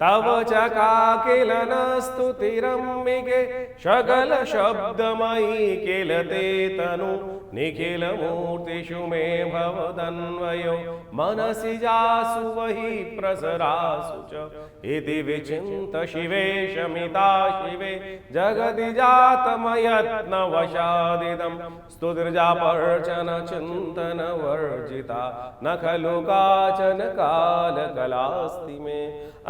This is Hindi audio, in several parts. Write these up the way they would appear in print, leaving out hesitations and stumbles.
तव चकाकिलन स्तुतिरम्बिके सकल शब्दमयी किल ते तनु निखिल मूर्तिषु मे भवदन्वयो मनसि जासु वही प्रसरासु च इति विचिन्त शिवे शमिता शिवे जगति जातमयत्नवशादिदं स्तुतिर्जापर्चन चिन्तन वर्जिता न खलु काचन कालकलास्ति मे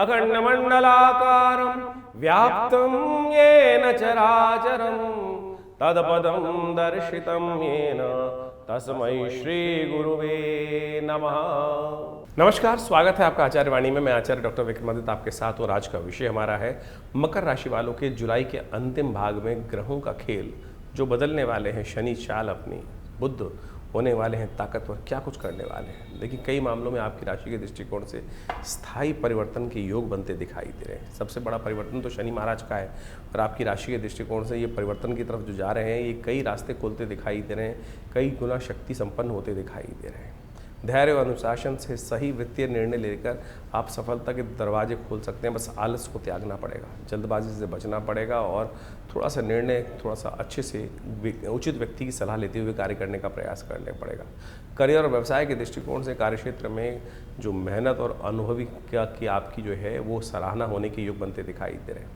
अखण्डमण्डलाकारं व्याप्तं येन चराचरं तत्पदं दर्शितं येन तस्मै श्री गुरुवे नमः। नमस्कार, स्वागत है आपका आचार्य वाणी में। मैं आचार्य डॉक्टर विक्रमादित्य आपके साथ और आज का विषय हमारा है मकर राशि वालों के जुलाई के अंतिम भाग में ग्रहों का खेल, जो बदलने वाले हैं। शनि चाल अपनी, बुध होने वाले हैं ताकतवर, क्या कुछ करने वाले हैं। लेकिन कई मामलों में आपकी राशि के दृष्टिकोण से स्थायी परिवर्तन के योग बनते दिखाई दे रहे हैं। सबसे बड़ा परिवर्तन तो शनि महाराज का है और आपकी राशि के दृष्टिकोण से ये परिवर्तन की तरफ जो जा रहे हैं, ये कई रास्ते खोलते दिखाई दे रहे हैं, कई गुना शक्ति संपन्न होते दिखाई दे रहे हैं। धैर्य और अनुशासन से सही वित्तीय निर्णय लेकर आप सफलता के दरवाजे खोल सकते हैं। बस आलस को त्यागना पड़ेगा, जल्दबाजी से बचना पड़ेगा और थोड़ा सा निर्णय, थोड़ा सा अच्छे से उचित व्यक्ति की सलाह लेते हुए कार्य करने का प्रयास करना पड़ेगा। करियर और व्यवसाय के दृष्टिकोण से कार्यक्षेत्र में जो मेहनत और अनुभवी की आपकी जो है वो सराहना होने के योग बनते दिखाई दे रहे हैं।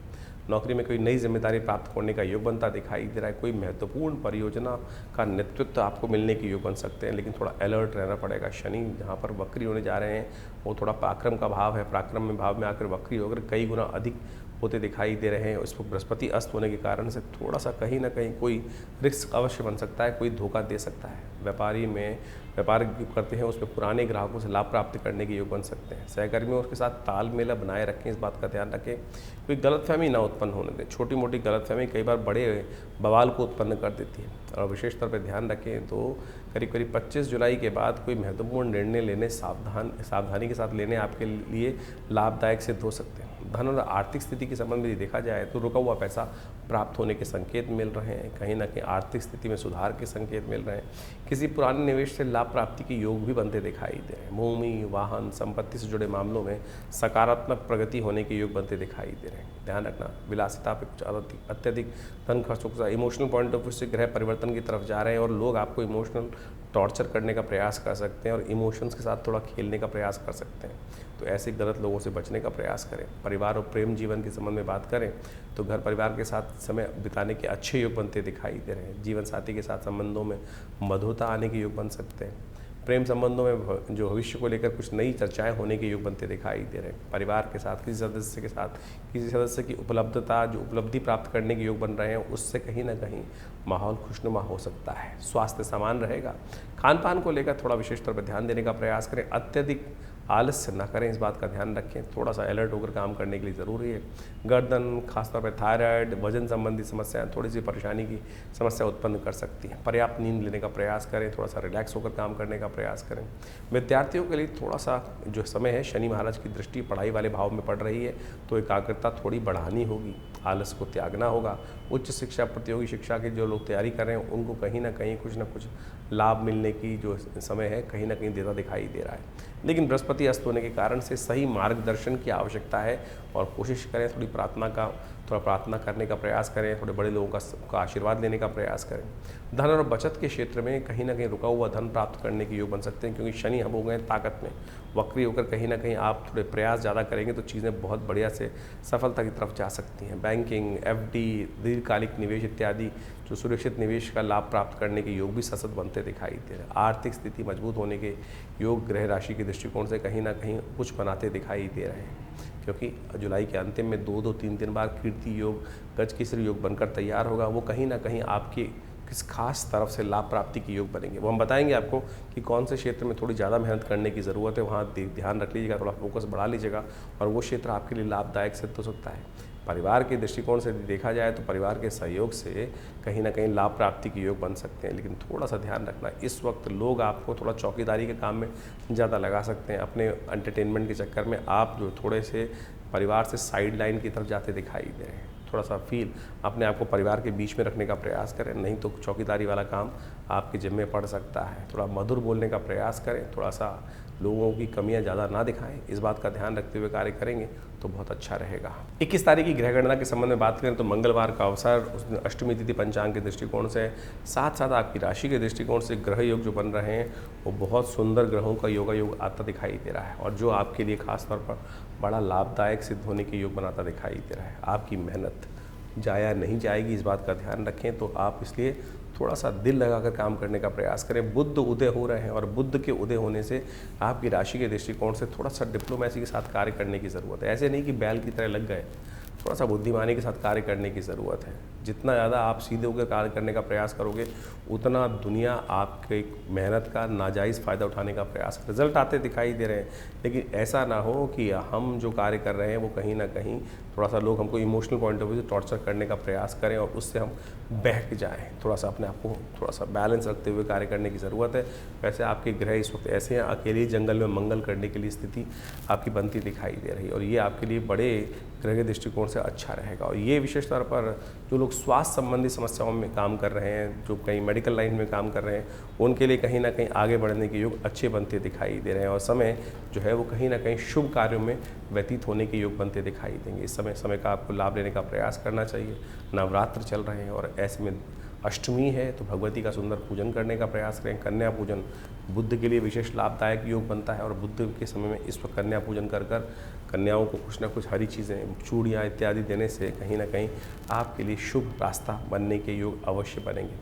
नौकरी में कोई नई जिम्मेदारी प्राप्त करने का योग बनता दिखाई दे रहा है। कोई महत्वपूर्ण परियोजना का नेतृत्व आपको मिलने के योग बन सकते हैं, लेकिन थोड़ा अलर्ट रहना पड़ेगा। शनि जहाँ पर वक्री होने जा रहे हैं वो थोड़ा पराक्रम का भाव है, पराक्रम में भाव में आकर वक्री होकर कई गुना अधिक होते दिखाई दे रहे हैं। उस पर बृहस्पति अस्त होने के कारण से थोड़ा सा कहीं ना कहीं कोई रिस्क अवश्य बन सकता है, कोई धोखा दे सकता है। व्यापारी में व्यापार करते हैं उसमें पुराने ग्राहकों से लाभ प्राप्त करने के योग बन सकते हैं। सहकर्मियों के साथ तालमेल बनाए रखें, इस बात का ध्यान रखें, कोई गलतफहमी ना उत्पन्न होने दें। छोटी मोटी गलतफहमी कई बार बड़े बवाल को उत्पन्न कर देती है। और विशेष तौर पर ध्यान रखें तो करीब 25 जुलाई के बाद कोई महत्वपूर्ण निर्णय लेने सावधानी के साथ लेने आपके लिए लाभदायक सिद्ध हो सकते हैं। धन और आर्थिक स्थिति के संबंध में देखा जाए तो रुका हुआ पैसा प्राप्त होने के संकेत मिल रहे हैं। कहीं ना कहीं आर्थिक स्थिति में सुधार के संकेत मिल रहे हैं। किसी पुराने निवेश से लाभ प्राप्ति के योग भी बनते दिखाई दे रहे हैं। भूमि, वाहन, संपत्ति से जुड़े मामलों में सकारात्मक प्रगति होने के योग बनते दिखाई दे रहे हैं। ध्यान रखना, विलासिता पे कुछ अत्यधिक धन खर्चों के साथ इमोशनल पॉइंट ऑफ व्यू से ग्रह परिवर्तन की तरफ जा रहे हैं और लोग आपको इमोशनल टॉर्चर करने का प्रयास कर सकते हैं और इमोशंस के साथ थोड़ा खेलने का प्रयास कर सकते हैं। तो ऐसे गलत लोगों से बचने का प्रयास करें। परिवार और प्रेम जीवन के संबंध में बात करें तो घर परिवार के साथ समय बिताने के अच्छे योग बनते दिखाई दे रहे हैं। जीवन साथी के साथ संबंधों में मधुरता आने के योग बन सकते हैं। प्रेम संबंधों में जो भविष्य को लेकर कुछ नई चर्चाएं होने के योग बनते दिखाई दे रहे हैं। परिवार के साथ किसी सदस्य की उपलब्धता, जो उपलब्धि प्राप्त करने के योग बन रहे हैं, उससे कहीं ना कहीं माहौल खुशनुमा हो सकता है। स्वास्थ्य समान रहेगा। खान पान को लेकर थोड़ा विशेष तौर पर ध्यान देने का प्रयास करें। अत्यधिक आलस्य न करें, इस बात का ध्यान रखें। थोड़ा सा अलर्ट होकर काम करने के लिए ज़रूरी है। गर्दन, खासतौर पर थायराइड, वजन संबंधी समस्याएं थोड़ी सी परेशानी की समस्या उत्पन्न कर सकती हैं। पर्याप्त नींद लेने का प्रयास करें, थोड़ा सा रिलैक्स होकर काम करने का प्रयास करें। विद्यार्थियों के लिए थोड़ा सा जो समय है, शनि महाराज की दृष्टि पढ़ाई वाले भाव में पड़ रही है तो एकाग्रता थोड़ी बढ़ानी होगी, आलस को त्यागना होगा। उच्च शिक्षा, प्रतियोगी शिक्षा की जो लोग तैयारी कर रहे हैं उनको कहीं ना कहीं कुछ ना कुछ लाभ मिलने की जो समय है कहीं ना कहीं देता दिखाई दे रहा है। लेकिन बृहस्पति अस्त होने के कारण से सही मार्गदर्शन की आवश्यकता है और कोशिश करें थोड़ा प्रार्थना करने का प्रयास करें, थोड़े बड़े लोगों का आशीर्वाद लेने का प्रयास करें। धन और बचत के क्षेत्र में कहीं ना कहीं रुका हुआ धन प्राप्त करने के योग बन सकते हैं, क्योंकि शनि हम हो गए ताकत में। वक्री होकर कहीं ना कहीं आप थोड़े प्रयास ज़्यादा करेंगे तो चीज़ें बहुत बढ़िया से सफलता की तरफ जा सकती हैं। बैंकिंग, एफडी, दीर्घकालिक निवेश इत्यादि जो सुरक्षित निवेश का लाभ प्राप्त करने के योग भी सतत बनते दिखाई दे रहे हैं। आर्थिक स्थिति मजबूत होने के योग ग्रह राशि के दृष्टिकोण से कहीं ना कहीं कुछ बनाते दिखाई दे रहे हैं, क्योंकि जुलाई के अंतिम में 2-3 बार कीर्ति योग, गज केसरी योग बनकर तैयार होगा। वो कहीं ना कहीं आपके किस खास तरफ से लाभ प्राप्ति के योग बनेंगे। वो हम बताएंगे आपको कि कौन से क्षेत्र में थोड़ी ज़्यादा मेहनत करने की ज़रूरत है, वहाँ ध्यान रख लीजिएगा, थोड़ा फोकस बढ़ा लीजिएगा और वो क्षेत्र आपके लिए लाभदायक सिद्ध हो सकता है। परिवार के दृष्टिकोण से देखा जाए तो परिवार के सहयोग से कहीं ना कहीं लाभ प्राप्ति के योग बन सकते हैं, लेकिन थोड़ा सा ध्यान रखना, इस वक्त लोग आपको थोड़ा चौकीदारी के काम में ज़्यादा लगा सकते हैं। अपने एंटरटेनमेंट के चक्कर में आप जो थोड़े से परिवार से साइड लाइन की तरफ जाते दिखाई दे रहे हैं। थोड़ा सा फील अपने आप को परिवार के बीच में रखने का प्रयास करें, नहीं तो चौकीदारी वाला काम आपके जिम्मे पड़ सकता है। थोड़ा मधुर बोलने का प्रयास करें, थोड़ा सा लोगों की कमियां ज़्यादा ना दिखाएं, इस बात का ध्यान रखते हुए कार्य करेंगे तो बहुत अच्छा रहेगा। 21 तारीख की ग्रह गणना के संबंध में बात करें तो मंगलवार का अवसर, उस दिन अष्टमी तिथि पंचांग के दृष्टिकोण से, साथ साथ आपकी राशि के दृष्टिकोण से ग्रह योग जो बन रहे हैं वो बहुत सुंदर ग्रहों का योग आता दिखाई दे रहा है, और जो आपके लिए खास तौर पर बड़ा लाभदायक सिद्ध होने के योग बनाता दिखाई दे रहा है। आपकी मेहनत जाया नहीं जाएगी, इस बात का ध्यान रखें। तो आप इसलिए थोड़ा सा दिल लगाकर काम करने का प्रयास करें। बुध उदय हो रहे हैं, और बुध के उदय होने से आपकी राशि के दृष्टिकोण से थोड़ा सा डिप्लोमेसी के साथ कार्य करने की ज़रूरत है। ऐसे नहीं कि बैल की तरह लग गए, थोड़ा सा बुद्धिमानी के साथ कार्य करने की ज़रूरत है। जितना ज़्यादा आप सीधे होकर कार्य करने का प्रयास करोगे, उतना दुनिया आपके मेहनत का नाजायज़ फ़ायदा उठाने का प्रयास कर, रिजल्ट आते दिखाई दे रहे हैं। लेकिन ऐसा ना हो कि हम जो कार्य कर रहे हैं वो कहीं ना कहीं थोड़ा सा लोग हमको इमोशनल पॉइंट ऑफ व्यू से टॉर्चर करने का प्रयास करें और उससे हम बहक जाएं। थोड़ा सा अपने आप को थोड़ा सा बैलेंस रखते हुए कार्य करने की ज़रूरत है। वैसे आपके ग्रह इस वक्त ऐसे हैं, अकेले जंगल में मंगल करने के लिए स्थिति आपकी बनती दिखाई दे रही है, और ये आपके लिए बड़े ग्रह के दृष्टिकोण से अच्छा रहेगा। और ये विशेष तौर पर जो लोग स्वास्थ्य संबंधी समस्याओं में काम कर रहे हैं, जो कहीं मेडिकल लाइन में काम कर रहे हैं, उनके लिए कहीं ना कहीं आगे बढ़ने के योग अच्छे बनते दिखाई दे रहे हैं, और समय जो है वो कहीं ना कहीं शुभ कार्यों में व्यतीत होने के योग बनते दिखाई देंगे। इस समय का आपको लाभ लेने का प्रयास करना चाहिए। नवरात्र चल रहे हैं और ऐसे में अष्टमी है तो भगवती का सुंदर पूजन करने का प्रयास करें। कन्या पूजन बुद्ध के लिए विशेष लाभदायक योग बनता है, और बुद्ध के समय में इस वक्त कन्या पूजन कर कन्याओं को कुछ ना कुछ हरी चीज़ें, चूड़ियाँ इत्यादि देने से कहीं ना कहीं आपके लिए शुभ रास्ता बनने के योग अवश्य बनेंगे।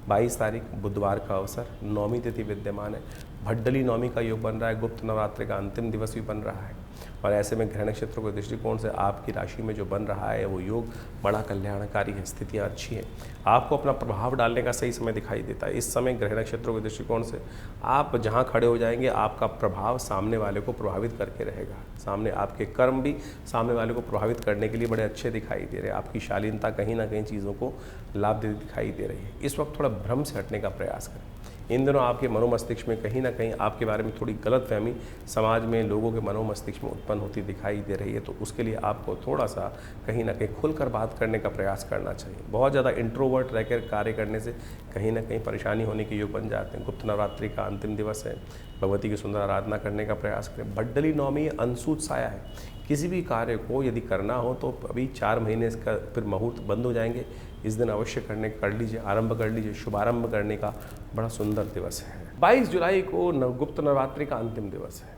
22 तारीख बुधवार का अवसर, नौमी तिथि विद्यमान है, भड्डली नौमी का योग बन रहा है, गुप्त नवरात्रि का अंतिम दिवस भी बन रहा है, और ऐसे में ग्रह नक्षत्रों के दृष्टिकोण से आपकी राशि में जो बन रहा है वो योग बड़ा कल्याणकारी है। स्थितियाँ अच्छी हैं, आपको अपना प्रभाव डालने का सही समय दिखाई देता है। इस समय ग्रह नक्षत्रों के दृष्टिकोण से आप जहाँ खड़े हो जाएंगे, आपका प्रभाव सामने वाले को प्रभावित करके रहेगा। सामने आपके कर्म भी सामने वाले को प्रभावित करने के लिए बड़े अच्छे दिखाई दे रहे हैं। आपकी शालीनता कहीं ना कहीं चीज़ों को लाभ देती दिखाई दे रही है। इस वक्त थोड़ा भ्रम से हटने का प्रयास करें। इन दिनों आपके मनोमस्तिष्क में कहीं ना कहीं आपके बारे में थोड़ी गलतफहमी समाज में लोगों के मनोमस्तिष्क में उत्पन्न होती दिखाई दे रही है, तो उसके लिए आपको थोड़ा सा कहीं ना कहीं खुलकर बात करने का प्रयास करना चाहिए। बहुत ज़्यादा इंट्रोवर्ट रहकर कार्य करने से कहीं ना कहीं परेशानी होने के योग बन जाते हैं। गुप्त नवरात्रि का अंतिम दिवस है, भगवती की सुंदर आराधना करने का प्रयास करें। भड्डली नौमी अंशुत साया है, किसी भी कार्य को यदि करना हो तो अभी 4 महीने इसका फिर मुहूर्त बंद हो जाएंगे, इस दिन अवश्य कर लीजिए, आरंभ कर लीजिए। शुभारंभ करने का बड़ा सुंदर दिवस है। 22 जुलाई को गुप्त नवरात्रि का अंतिम दिवस है,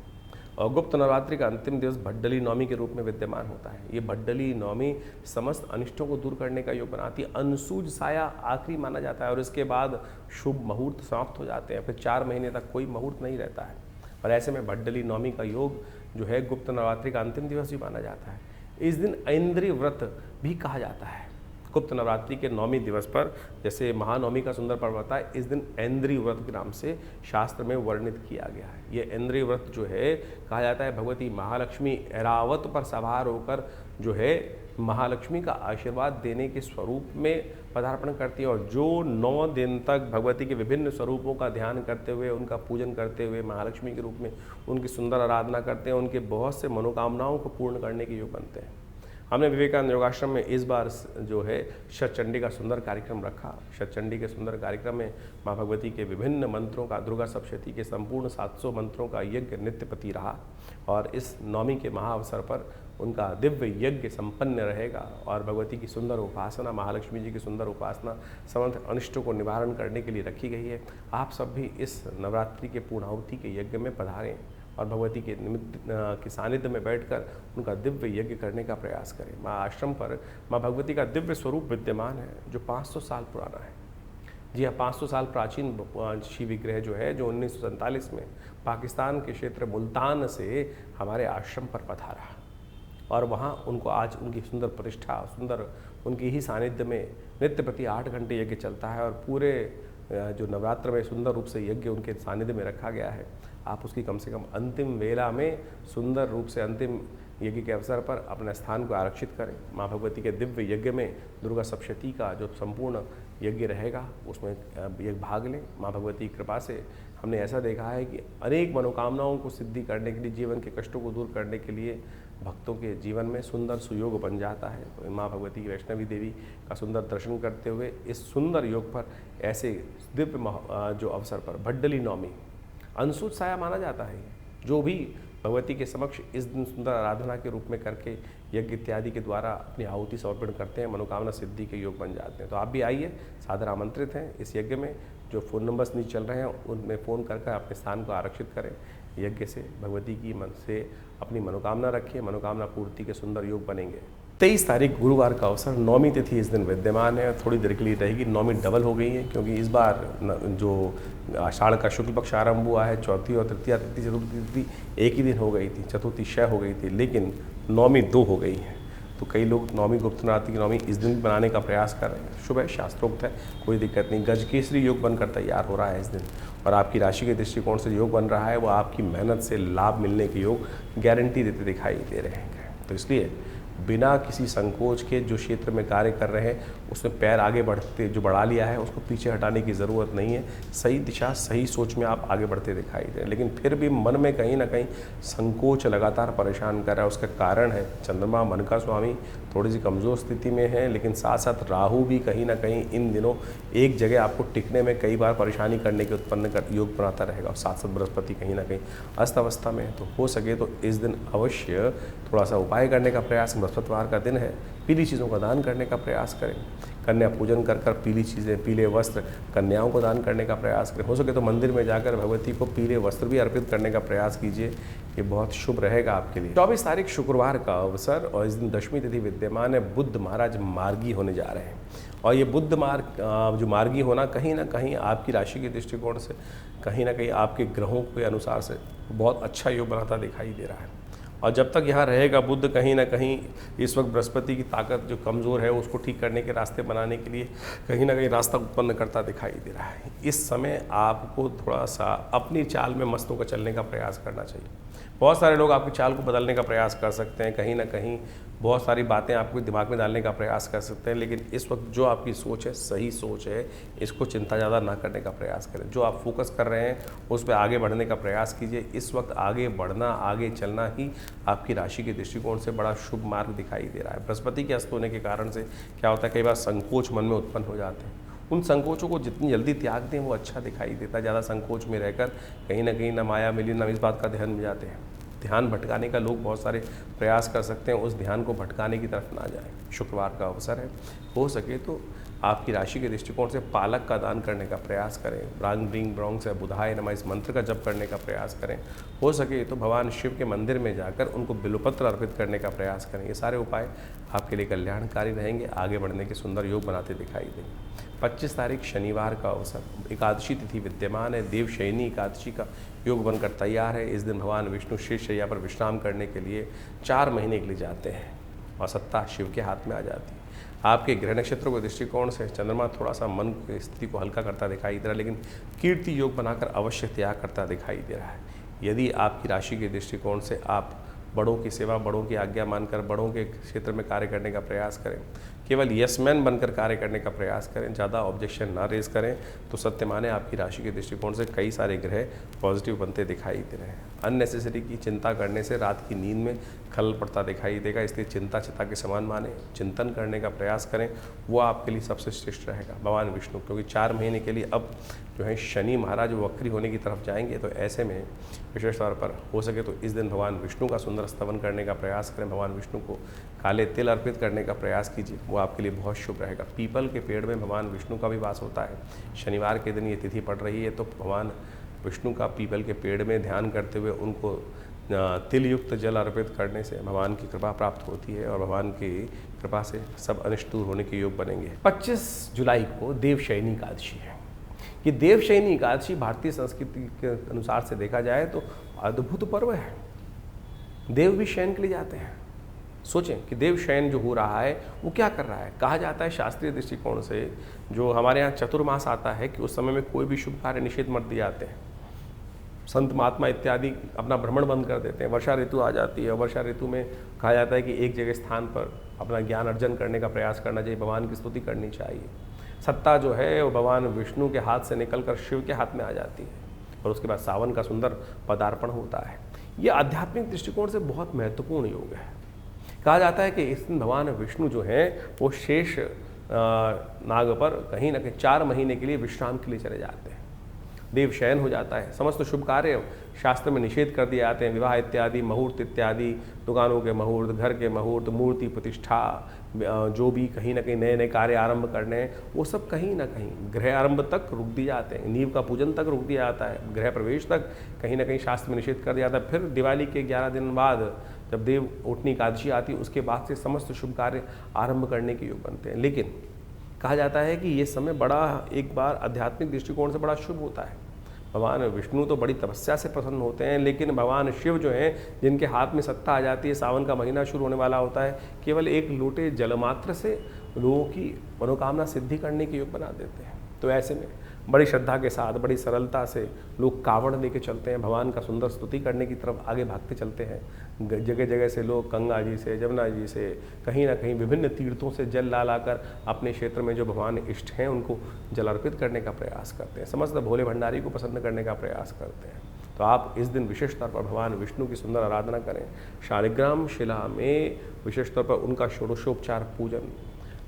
और गुप्त नवरात्रि का अंतिम दिवस भड्डली नौमी के रूप में विद्यमान होता है। ये भड्डली नौमी समस्त अनिष्टों को दूर करने का योग बनाती है। अनसूज साया आखिरी माना जाता है, और इसके बाद शुभ मुहूर्त समाप्त हो जाते हैं, फिर 4 महीने तक कोई मुहूर्त नहीं रहता है। और ऐसे में भड्डली नौमी का योग जो है गुप्त नवरात्रि का अंतिम दिवस भी माना जाता है। इस दिन ऐन्द्रिय व्रत भी कहा जाता है। गुप्त नवरात्रि के नौमी दिवस पर, जैसे महानवमी का सुंदर पर्व होता है, इस दिन ऐन्द्रिय व्रत के नाम से शास्त्र में वर्णित किया गया है। ये ऐन्द्रिय व्रत जो है कहा जाता है भगवती महालक्ष्मी ऐरावत पर सवार होकर जो है महालक्ष्मी का आशीर्वाद देने के स्वरूप में पदार्पण करती है, और जो 9 दिन तक भगवती के विभिन्न स्वरूपों का ध्यान करते हुए, उनका पूजन करते हुए, महालक्ष्मी के रूप में उनकी सुंदर आराधना करते हैं, उनके बहुत से मनोकामनाओं को पूर्ण करने के योग बनते हैं। हमने विवेकानंद योगाश्रम में इस बार जो है शतचंडी का सुंदर कार्यक्रम रखा। शतचंडी के सुंदर कार्यक्रम में माँ भगवती के विभिन्न मंत्रों का, दुर्गा सप्तशती के संपूर्ण 700 मंत्रों का यज्ञ नित्यपति रहा, और इस नौमी के महाअवसर पर उनका दिव्य यज्ञ संपन्न रहेगा, और भगवती की सुंदर उपासना, महालक्ष्मी जी की सुंदर उपासना समस्त अनिष्टों को निवारण करने के लिए रखी गई है। आप सब भी इस नवरात्रि के पूर्णाहुति के यज्ञ में पधारें और भगवती के निमित्त के सानिध्य में बैठकर उनका दिव्य यज्ञ करने का प्रयास करें। माँ आश्रम पर माँ भगवती का दिव्य स्वरूप विद्यमान है, जो 500 साल पुराना है। जी हाँ, 500 साल प्राचीन शिव विग्रह जो है, जो 1947 में पाकिस्तान के क्षेत्र मुल्तान से हमारे आश्रम पर पधारा, और वहाँ उनको आज उनकी सुंदर प्रतिष्ठा, सुंदर उनकी ही सानिध्य में नित्य प्रति 8 घंटे यज्ञ चलता है, और पूरे जो नवरात्र में सुंदर रूप से यज्ञ उनके सानिध्य में रखा गया है। आप उसकी कम से कम अंतिम वेला में सुंदर रूप से अंतिम यज्ञ के अवसर पर अपने स्थान को आरक्षित करें। माँ भगवती के दिव्य यज्ञ में दुर्गा सप्तशती का जो संपूर्ण यज्ञ रहेगा उसमें भाग लें। माँ भगवती की कृपा से हमने ऐसा देखा है कि अनेक मनोकामनाओं को सिद्धि करने के लिए, जीवन के कष्टों को दूर करने के लिए भक्तों के जीवन में सुंदर सुयोग बन जाता है। तो माँ भगवती की वैष्णवी देवी का सुंदर दर्शन करते हुए इस सुंदर योग पर, ऐसे दिव्य जो अवसर पर भड्डली नौमी अंशुत साया माना जाता है। जो भी भगवती के समक्ष इस दिन सुंदर आराधना के रूप में करके यज्ञ इत्यादि के द्वारा अपनी आहुति समर्पण करते हैं, मनोकामना सिद्धि के योग बन जाते हैं। तो आप भी आइए, सादर आमंत्रित हैं इस यज्ञ में। जो फ़ोन नंबर्स नीचे चल रहे हैं उनमें फ़ोन करके अपने स्थान को आरक्षित करें। यज्ञ से भगवती की मन से अपनी मनोकामना रखिए, मनोकामना पूर्ति के सुंदर योग बनेंगे। 23 तारीख गुरुवार का अवसर, नौमी तिथि इस दिन विद्यमान है। थोड़ी देर के लिए रहेगी, नौमी डबल हो गई है क्योंकि इस बार जो आषाढ़ का शुक्ल पक्ष आरंभ हुआ है, चौथी और तृतीया तिथि चतुर्थी तिथि एक ही दिन हो गई थी, चतुर्थी क्षय हो गई थी, लेकिन नौमी 2 हो गई है। तो कई लोग नौमी गुप्त नवरात्रि की नौमी इस दिन बनाने का प्रयास कर रहे हैं। शुभ है, शास्त्रोक्त है, कोई दिक्कत नहीं। गजकेसरी योग बनकर तैयार हो रहा है इस दिन, और आपकी राशि के दृष्टिकोण से योग बन रहा है वो आपकी मेहनत से लाभ मिलने के योग गारंटी देते दिखाई दे रहे हैं। तो इसलिए बिना किसी संकोच के जो क्षेत्र में कार्य कर रहे हैं उसमें पैर आगे बढ़ते जो बढ़ा लिया है उसको पीछे हटाने की ज़रूरत नहीं है। सही दिशा, सही सोच में आप आगे बढ़ते दिखाई दे रहे हैं, लेकिन फिर भी मन में कहीं ना कहीं संकोच लगातार परेशान कर रहा है। उसका कारण है चंद्रमा, मन का स्वामी, थोड़ी सी कमज़ोर स्थिति में है, लेकिन साथ साथ राहु भी कहीं ना कहीं इन दिनों एक जगह आपको टिकने में कई बार परेशानी करने के उत्पन्न कर योग बनाता रहेगा। और साथ साथ बृहस्पति कहीं ना कहीं अस्त अवस्था में है। तो हो सके तो इस दिन अवश्य थोड़ा सा उपाय करने का प्रयास, बृहस्पतिवार का दिन है, पीली चीज़ों का दान करने का प्रयास करें। कन्या पूजन कर कर पीली चीज़ें, पीले वस्त्र कन्याओं को दान करने का प्रयास करें। हो सके तो मंदिर में जाकर भगवती को पीले वस्त्र भी अर्पित करने का प्रयास कीजिए, ये बहुत शुभ रहेगा आपके लिए। 24 तारीख शुक्रवार का अवसर, और इस दिन दशमी तिथि विद्यमान है। बुध महाराज मार्गी होने जा रहे हैं, और ये बुध जो मार्गी होना कहीं ना कहीं आपकी राशि के दृष्टिकोण से, कहीं ना कहीं आपके ग्रहों के अनुसार से बहुत अच्छा योग बनाता दिखाई दे रहा है। और जब तक यहाँ रहेगा बुध, कहीं ना कहीं इस वक्त बृहस्पति की ताकत जो कमज़ोर है उसको ठीक करने के रास्ते बनाने के लिए कहीं ना कहीं रास्ता उत्पन्न करता दिखाई दे रहा है। इस समय आपको थोड़ा सा अपनी चाल में मस्त होकर चलने का प्रयास करना चाहिए। बहुत सारे लोग आपकी चाल को बदलने का प्रयास कर सकते हैं, कहीं ना कहीं बहुत सारी बातें आपके दिमाग में डालने का प्रयास कर सकते हैं, लेकिन इस वक्त जो आपकी सोच है सही सोच है, इसको चिंता ज़्यादा ना करने का प्रयास करें। जो आप फोकस कर रहे हैं उस पर आगे बढ़ने का प्रयास कीजिए। इस वक्त आगे बढ़ना, आगे चलना ही आपकी राशि के दृष्टिकोण से बड़ा शुभ मार्ग दिखाई दे रहा है। बृहस्पति के अस्त होने के कारण से क्या होता है, कई बार संकोच मन में उत्पन्न हो जाते हैं। उन संकोचों को जितनी जल्दी त्याग दें वो अच्छा दिखाई देता है। ज़्यादा संकोच में रहकर कहीं ना कहीं न माया मिली न इस बात का ध्यान में जाते हैं। ध्यान भटकाने का लोग बहुत सारे प्रयास कर सकते हैं, उस ध्यान को भटकाने की तरफ ना जाएं। शुक्रवार का अवसर है, हो सके तो आपकी राशि के दृष्टिकोण से पालक का दान करने का प्रयास करें। ब्रांग ब्रिंग ब्रोंग से बुधाय नमः इस मंत्र का जप करने का प्रयास करें। हो सके तो भगवान शिव के मंदिर में जाकर उनको बिल्वपत्र अर्पित करने का प्रयास करें। ये सारे उपाय आपके लिए कल्याणकारी रहेंगे, आगे बढ़ने के सुंदर योग बनाते दिखाई देंगे। 25 तारीख शनिवार का अवसर, एकादशी तिथि विद्यमान है। देवशयनी एकादशी का योग बनकर तैयार है। इस दिन भगवान विष्णु शेषशैया पर विश्राम करने के लिए 4 महीने के लिए जाते हैं और सत्ता शिव के हाथ में आ जाती है। आपके ग्रह नक्षत्रों के दृष्टिकोण से चंद्रमा थोड़ा सा मन की स्थिति को हल्का करता दिखाई दे रहा है, लेकिन कीर्ति योग बनाकर अवश्य त्याग करता दिखाई दे रहा है। यदि आपकी राशि के दृष्टिकोण से आप बड़ों की सेवा, बड़ों की आज्ञा मानकर बड़ों के क्षेत्र में कार्य करने का प्रयास करें, केवल यस-मैन बनकर कार्य करने का प्रयास करें, ज़्यादा ऑब्जेक्शन ना रेज करें, तो सत्य माने आपकी राशि के दृष्टिकोण से कई सारे ग्रह पॉजिटिव बनते दिखाई दे रहे हैं। अननेसेसरी की चिंता करने से रात की नींद में खलल पड़ता दिखाई देगा, इसलिए चिंता चिता के समान माने, चिंतन करने का प्रयास करें, वो आपके लिए सबसे श्रेष्ठ रहेगा। भगवान विष्णु, क्योंकि 4 महीने के लिए अब जो है शनि महाराज वक्री होने की तरफ जाएंगे, तो ऐसे में विशेष तौर पर हो सके तो इस दिन भगवान विष्णु का सुंदर स्तवन करने का प्रयास करें। भगवान विष्णु को काले तिल अर्पित करने का प्रयास कीजिए, वो आपके लिए बहुत शुभ रहेगा। पीपल के पेड़ में भगवान विष्णु का भी वास होता है। शनिवार के दिन ये तिथि पड़ रही है, तो भगवान विष्णु का पीपल के पेड़ में ध्यान करते हुए उनको तिल युक्त जल अर्पित करने से भगवान की कृपा प्राप्त होती है, और भगवान की कृपा से सब अनिष्ट दूर होने के योग बनेंगे। 25 जुलाई को देवशयनी एकादशी है। ये देवशयनी एकादशी भारतीय संस्कृति के अनुसार से देखा जाए तो अद्भुत पर्व है। देव भी शयन के लिए जाते हैं। सोचें कि देव शयन जो हो रहा है वो क्या कर रहा है। कहा जाता है शास्त्रीय दृष्टिकोण से, जो हमारे यहाँ चतुर्मास आता है, कि उस समय में कोई भी शुभ कार्य निषेध मत दिए जाते हैं। संत महात्मा इत्यादि अपना भ्रमण बंद कर देते हैं। वर्षा ऋतु आ जाती है, वर्षा ऋतु में कहा जाता है कि एक जगह स्थान पर अपना ज्ञान अर्जन करने का प्रयास करना चाहिए, भगवान की स्तुति करनी चाहिए। सत्ता जो है वो भगवान विष्णु के हाथ से निकलकर शिव के हाथ में आ जाती है, और उसके बाद सावन का सुंदर पदार्पण होता है। ये आध्यात्मिक दृष्टिकोण से बहुत महत्वपूर्ण योग है। कहा जाता है कि इस दिन भगवान विष्णु जो हैं वो शेष नाग पर कहीं ना कहीं 4 महीने के लिए विश्राम के लिए चले जाते हैं। देव शयन हो जाता है। समस्त शुभ कार्य शास्त्र में निषेध कर दिए जाते हैं, विवाह इत्यादि, मुहूर्त इत्यादि, दुकानों के मुहूर्त, घर के मुहूर्त, मूर्ति प्रतिष्ठा, जो भी कहीं ना कहीं नए नए कार्य आरंभ करने हैं, वो सब कहीं ना कहीं गृह आरंभ तक रुक दिए जाते हैं, नींव का पूजन तक रुक दिया जाता है, गृह प्रवेश तक कहीं ना कहीं शास्त्र में निषेध कर दिया जाता है। फिर दिवाली के 11 दिन बाद जब देव ओटनी एकादशी आती है, उसके बाद से समस्त शुभ कार्य आरंभ करने के योग बनते हैं। लेकिन कहा जाता है कि ये समय बड़ा एक बार आध्यात्मिक दृष्टिकोण से बड़ा शुभ होता है। भगवान विष्णु तो बड़ी तपस्या से प्रसन्न होते हैं, लेकिन भगवान शिव जो हैं, जिनके हाथ में सत्ता आ जाती है, सावन का महीना शुरू होने वाला होता है, केवल एक लोटे जलमात्र से लोगों की मनोकामना सिद्धि करने के योग बना देते हैं। तो ऐसे में बड़ी श्रद्धा के साथ, बड़ी सरलता से लोग कावड़ लेके चलते हैं, भगवान का सुंदर स्तुति करने की तरफ आगे भागते चलते हैं। जगह जगह से लोग गंगा जी से, जमुना जी से, कहीं ना कहीं विभिन्न तीर्थों से जल ला लाकर अपने क्षेत्र में जो भगवान इष्ट हैं उनको जल अर्पित करने का प्रयास करते हैं, समस्त भोले भंडारी को प्रसन्न करने का प्रयास करते हैं। तो आप इस दिन विशेष तौर पर भगवान विष्णु की सुंदर आराधना करें। शालिग्राम शिला में विशेष तौर पर उनका षोडशोपचार पूजन,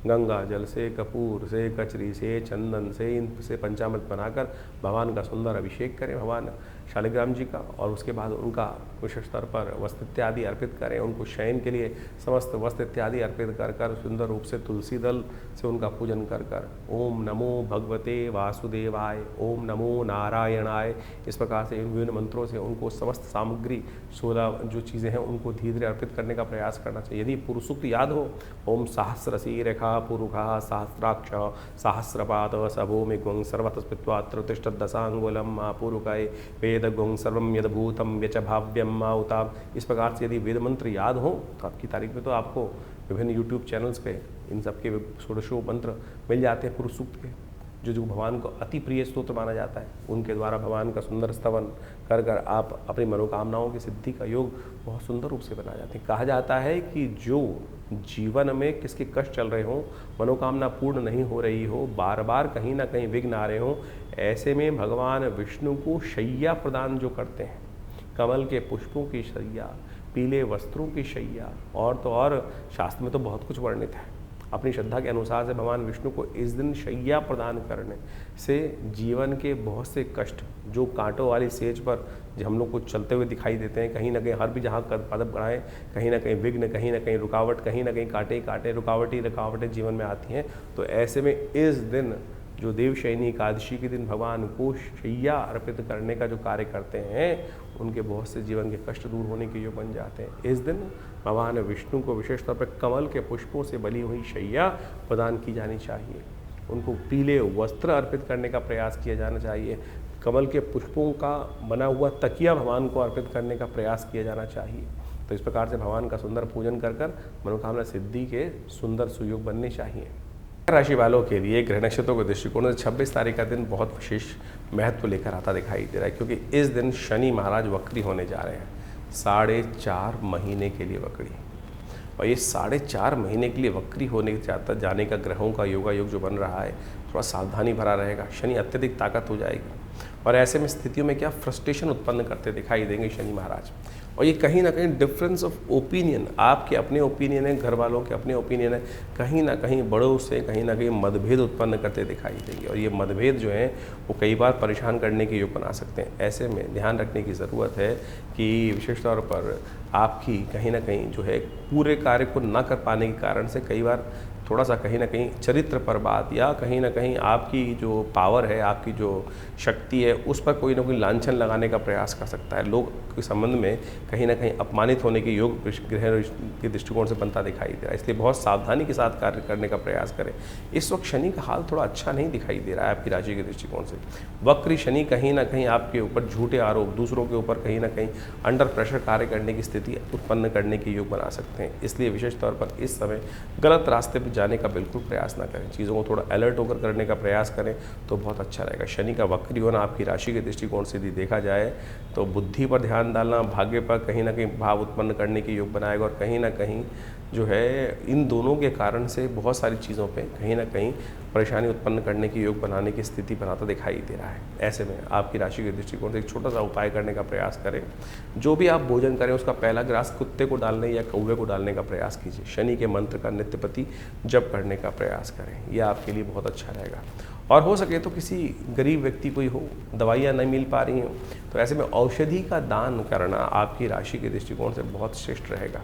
गंगा जल से, कपूर से, कचरी से, चंदन से, इनसे पंचामृत बनाकर भगवान का सुंदर अभिषेक करें भगवान शालिग्राम जी का, और उसके बाद उनका विशेष स्तर पर वस्त्र इत्यादि अर्पित करें। उनको शयन के लिए समस्त वस्त्र इत्यादि अर्पित कर कर सुंदर रूप से तुलसी दल से उनका पूजन कर कर ओम नमो भगवते वासुदेवाय, ओम नमो नारायणाय, इस प्रकार से विभिन्न मंत्रों से उनको समस्त सामग्री 16 जो चीज़ें हैं उनको धीरे धीरे अर्पित करने का प्रयास करना चाहिए। यदि पुरुषुक्त याद हो, ओम सहस्रसी रेखा पुरुखा सहस्राक्ष सहस्रपाद सभूमिगुं सर्वतस्पित्वात्र तिष्ठत् दशांगुलम पुरुकाय वेदगुं सर्वं यद्भूतं व्यच भाव्यम माउताम। इस प्रकार से यदि वेद मंत्र याद हो तो आपकी तारीख में तो आपको विभिन्न यूट्यूब चैनल्स पे इन सब के षोडशो मंत्र मिल जाते हैं पुरुष सूक्त के, जो भगवान को अति प्रिय स्तोत्र माना जाता है। उनके द्वारा भगवान का सुंदर स्तवन कर कर आप अपनी मनोकामनाओं की सिद्धि का योग बहुत सुंदर रूप से बना जाते हैं। कहा जाता है कि जो जीवन में किसके कष्ट चल रहे हों, मनोकामना पूर्ण नहीं हो रही हो, बार बार कहीं ना कहीं विघ्न आ रहे हों, ऐसे में भगवान विष्णु को शैया प्रदान जो करते हैं, कमल के पुष्पों की शैया, पीले वस्त्रों की शैया, और तो और शास्त्र में तो बहुत कुछ वर्णित है। अपनी श्रद्धा के अनुसार से भगवान विष्णु को इस दिन शैया प्रदान करने से जीवन के बहुत से कष्ट जो कांटों वाली सेज पर जो हम लोग को चलते हुए दिखाई देते हैं, कहीं ना कहीं हर भी जहाँ कदम बढ़ाएं कहीं ना कहीं विघ्न, कहीं ना कहीं रुकावट, कहीं ना कहीं कांटे कांटे रुकावटें जीवन में आती हैं। तो ऐसे में इस दिन जो देवशयनी एकादशी के दिन भगवान को शैया अर्पित करने का जो कार्य करते हैं, उनके बहुत से जीवन के कष्ट दूर होने के योग बन जाते हैं। इस दिन भगवान विष्णु को विशेष तौर पर कमल के पुष्पों से बनी हुई शैया प्रदान की जानी चाहिए। उनको पीले वस्त्र अर्पित करने का प्रयास किया जाना चाहिए। कमल के पुष्पों का बना हुआ तकिया भगवान को अर्पित करने का प्रयास किया जाना चाहिए। तो इस प्रकार से भगवान का सुंदर पूजन कर कर मनोकामना सिद्धि के सुंदर सुयोग बनने चाहिए। राशि वालों के लिए ग्रह नक्षत्रों के दृष्टिकोण से 26 तारीख का दिन बहुत विशेष महत्व लेकर आता दिखाई दे रहा है, क्योंकि इस दिन शनि महाराज वक्री होने जा रहे हैं 4.5 महीने के लिए वक्री। और ये 4.5 महीने के लिए वक्री होने जाने का ग्रहों का योगा योग जो बन रहा है, थोड़ा सावधानी भरा रहेगा। शनि अत्यधिक ताकत हो जाएगी और ऐसे में स्थितियों में क्या फ्रस्ट्रेशन उत्पन्न करते दिखाई देंगे शनि महाराज। और ये कहीं ना कहीं डिफरेंस ऑफ ओपिनियन, आपके अपने ओपिनियन है, घर वालों के अपने ओपिनियन है, कहीं ना कहीं बड़ों से कहीं ना कहीं मतभेद उत्पन्न करते दिखाई देंगे। और ये मतभेद जो हैं वो कई बार परेशान करने के योग बना सकते हैं। ऐसे में ध्यान रखने की ज़रूरत है कि विशेष तौर पर आपकी कहीं ना कहीं जो है पूरे कार्य को न कर पाने के कारण से कई बार थोड़ा सा कहीं ना कहीं चरित्र पर बात, या कहीं ना कहीं आपकी जो पावर है, आपकी जो शक्ति है, उस पर कोई ना कोई लांछन लगाने का प्रयास कर सकता है। लोग के संबंध में कहीं ना कहीं अपमानित होने के योग ग्रह के दृष्टिकोण से बनता दिखाई दे रहा है। इसलिए बहुत सावधानी के साथ कार्य करने का प्रयास करें। इस वक्त शनि का हाल थोड़ा अच्छा नहीं दिखाई दे रहा है आपकी राशि के दृष्टिकोण से। वक्री शनि कहीं ना कहीं आपके ऊपर झूठे आरोप, दूसरों के ऊपर कहीं ना कहीं अंडर प्रेशर कार्य करने की स्थिति उत्पन्न करने के योग बना सकते हैं। इसलिए विशेष तौर पर इस समय गलत रास्ते पर जाने का बिल्कुल प्रयास ना करें। चीज़ों को थोड़ा अलर्ट होकर करने का प्रयास करें तो बहुत अच्छा रहेगा। शनि का वक्री होना आपकी राशि के दृष्टिकोण से यदि देखा जाए तो बुद्धि पर ध्यान डालना, भाग्य पर कहीं ना कहीं भाव उत्पन्न करने के योग बनाएगा। और कहीं ना कहीं जो है इन दोनों के कारण से बहुत सारी चीज़ों पे कहीं ना कहीं परेशानी उत्पन्न करने की योग बनाने की स्थिति बनाता दिखाई दे रहा है। ऐसे में आपकी राशि के दृष्टिकोण से एक छोटा सा उपाय करने का प्रयास करें। जो भी आप भोजन करें उसका पहला ग्रास कुत्ते को डालने या कौवे को डालने का प्रयास कीजिए। शनि के मंत्र का नित्यपति जप करने का प्रयास करें, यह आपके लिए बहुत अच्छा रहेगा। और हो सके तो किसी गरीब व्यक्ति कोई हो, दवाइयाँ नहीं मिल पा रही हों, तो ऐसे में औषधि का दान करना आपकी राशि के दृष्टिकोण से बहुत श्रेष्ठ रहेगा।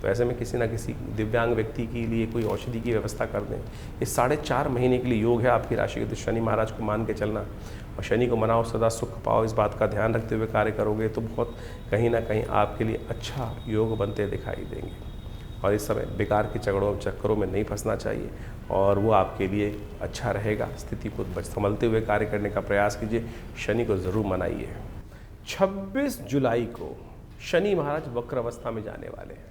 तो ऐसे में किसी ना किसी दिव्यांग व्यक्ति के लिए कोई औषधि की व्यवस्था कर दें। इस 4.5 महीने के लिए योग है आपकी राशि के शनि महाराज को मान के चलना, और शनि को मनाओ, सदा सुख पाओ, इस बात का ध्यान रखते हुए कार्य करोगे तो बहुत कहीं ना कहीं आपके लिए अच्छा योग बनते दिखाई देंगे। और इस समय बेकार के चक्करों में नहीं फंसना चाहिए, और वो आपके लिए अच्छा रहेगा। स्थिति को संभलते हुए कार्य करने का प्रयास कीजिए। शनि को ज़रूर मनाइए। 26 जुलाई को शनि महाराज वक्र अवस्था में जाने वाले हैं,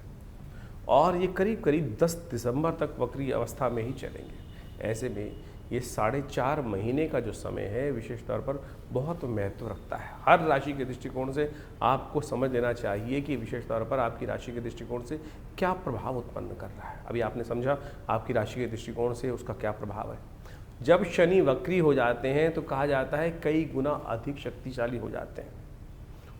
और ये करीब करीब 10 दिसंबर तक वक्री अवस्था में ही चलेंगे। ऐसे में ये 4.5 महीने का जो समय है विशेष तौर पर बहुत महत्व रखता है। हर राशि के दृष्टिकोण से आपको समझ लेना चाहिए कि विशेष तौर पर आपकी राशि के दृष्टिकोण से क्या प्रभाव उत्पन्न कर रहा है। अभी आपने समझा आपकी राशि के दृष्टिकोण से उसका क्या प्रभाव है। जब शनि वक्री हो जाते हैं तो कहा जाता है कई गुना अधिक शक्तिशाली हो जाते हैं।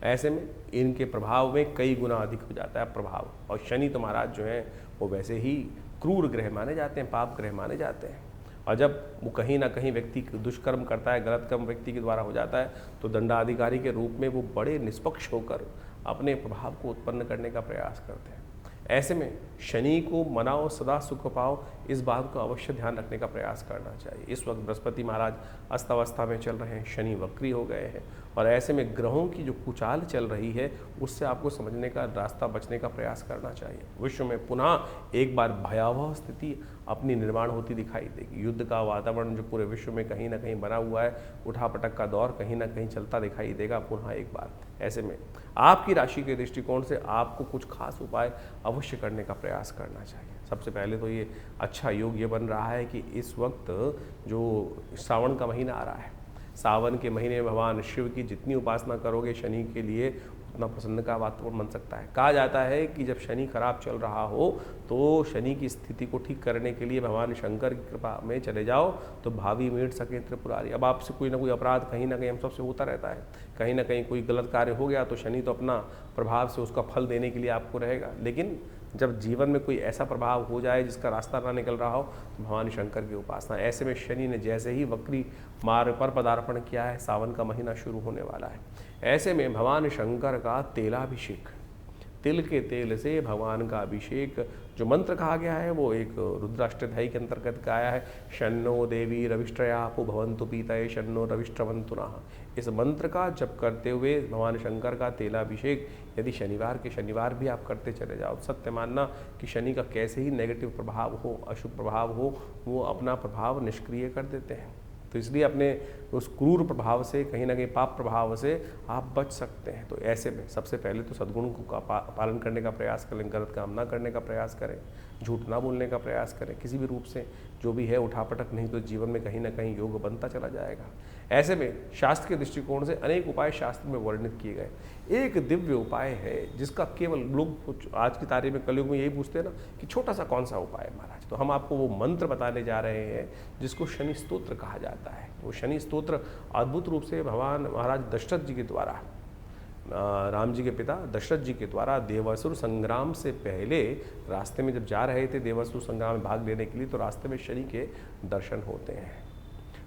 ऐसे में इनके प्रभाव में कई गुना अधिक हो जाता है प्रभाव। और शनि तो महाराज जो हैं वो वैसे ही क्रूर ग्रह माने जाते हैं, पाप ग्रह माने जाते हैं, और जब वो कहीं ना कहीं व्यक्ति दुष्कर्म करता है, गलत कर्म व्यक्ति के द्वारा हो जाता है, तो दंडाधिकारी के रूप में वो बड़े निष्पक्ष होकर अपने प्रभाव को उत्पन्न करने का प्रयास करते हैं। ऐसे में शनि को मनाओ, सदा सुख पाओ, इस बात को अवश्य ध्यान रखने का प्रयास करना चाहिए। इस वक्त बृहस्पति महाराज अस्त अवस्था में चल रहे हैं, शनि वक्री हो गए हैं, और ऐसे में ग्रहों की जो कुचाल चल रही है उससे आपको समझने का रास्ता, बचने का प्रयास करना चाहिए। विश्व में पुनः एक बार भयावह स्थिति अपनी निर्माण होती दिखाई देगी। युद्ध का वातावरण जो पूरे विश्व में कहीं ना कहीं बना हुआ है, उठापटक का दौर कहीं ना कहीं चलता दिखाई देगा पुनः एक बार। ऐसे में आपकी राशि के दृष्टिकोण से आपको कुछ खास उपाय अवश्य करने का प्रयास करना चाहिए। सबसे पहले तो ये अच्छा योग ये बन रहा है कि इस वक्त जो श्रावण का महीना आ रहा है, सावन के महीने में भगवान शिव की जितनी उपासना करोगे शनि के लिए उतना प्रसन्न का वातावरण बन सकता है। कहा जाता है कि जब शनि खराब चल रहा हो तो शनि की स्थिति को ठीक करने के लिए भगवान शंकर की कृपा में चले जाओ तो भावी मीट सके त्रिपुरारी। अब आपसे कोई ना कोई अपराध कहीं ना कहीं हम सबसे होता रहता है, कहीं ना कहीं कोई गलत कार्य हो गया तो शनि तो अपना प्रभाव से उसका फल देने के लिए आपको रहेगा। लेकिन जब जीवन में कोई ऐसा प्रभाव हो जाए जिसका रास्ता ना निकल रहा हो तो भगवान शंकर की उपासना। ऐसे में शनि ने जैसे ही वक्री मार्ग पर पदार्पण किया है, सावन का महीना शुरू होने वाला है, ऐसे में भगवान शंकर का तेलाभिषेक, तिल के तेल से भगवान का अभिषेक, जो मंत्र कहा गया है वो एक रुद्राष्टध्यायी के अंतर्गत का आया है। शन्नो देवी रविष्ट्रयापो भवन्तु पीतये शन्नो रविष्ट्रवन्तु नः। इस मंत्र का जप करते हुए भगवान शंकर का तेलाभिषेक यदि शनिवार के शनिवार भी आप करते चले जाओ, सत्य मानना कि शनि का कैसे ही नेगेटिव प्रभाव हो, अशुभ प्रभाव हो, वो अपना प्रभाव निष्क्रिय कर देते हैं। तो इसलिए अपने उस क्रूर प्रभाव से, कहीं ना कहीं पाप प्रभाव से आप बच सकते हैं। तो ऐसे में सबसे पहले तो सद्गुण को पालन करने का प्रयास करें, गलत काम ना करने का प्रयास करें, झूठ ना बोलने का प्रयास करें, किसी भी रूप से जो भी है उठापटक नहीं तो जीवन में कहीं ना कहीं योग बनता चला जाएगा। ऐसे में शास्त्र के दृष्टिकोण से अनेक उपाय शास्त्र में वर्णित किए गए। एक दिव्य उपाय है जिसका केवल लोग आज की तारीख में कलयुग में यही पूछते हैं ना कि छोटा सा कौन सा उपाय है महाराज, तो हम आपको वो मंत्र बताने जा रहे हैं जिसको शनि स्तोत्र कहा जाता है। वो शनि स्तोत्र अद्भुत रूप से भगवान महाराज दशरथ जी के द्वारा, राम जी के पिता दशरथ जी के द्वारा देवासुर संग्राम से पहले रास्ते में जब जा रहे थे देवासुर संग्राम में भाग लेने के लिए, तो रास्ते में शनि के दर्शन होते हैं।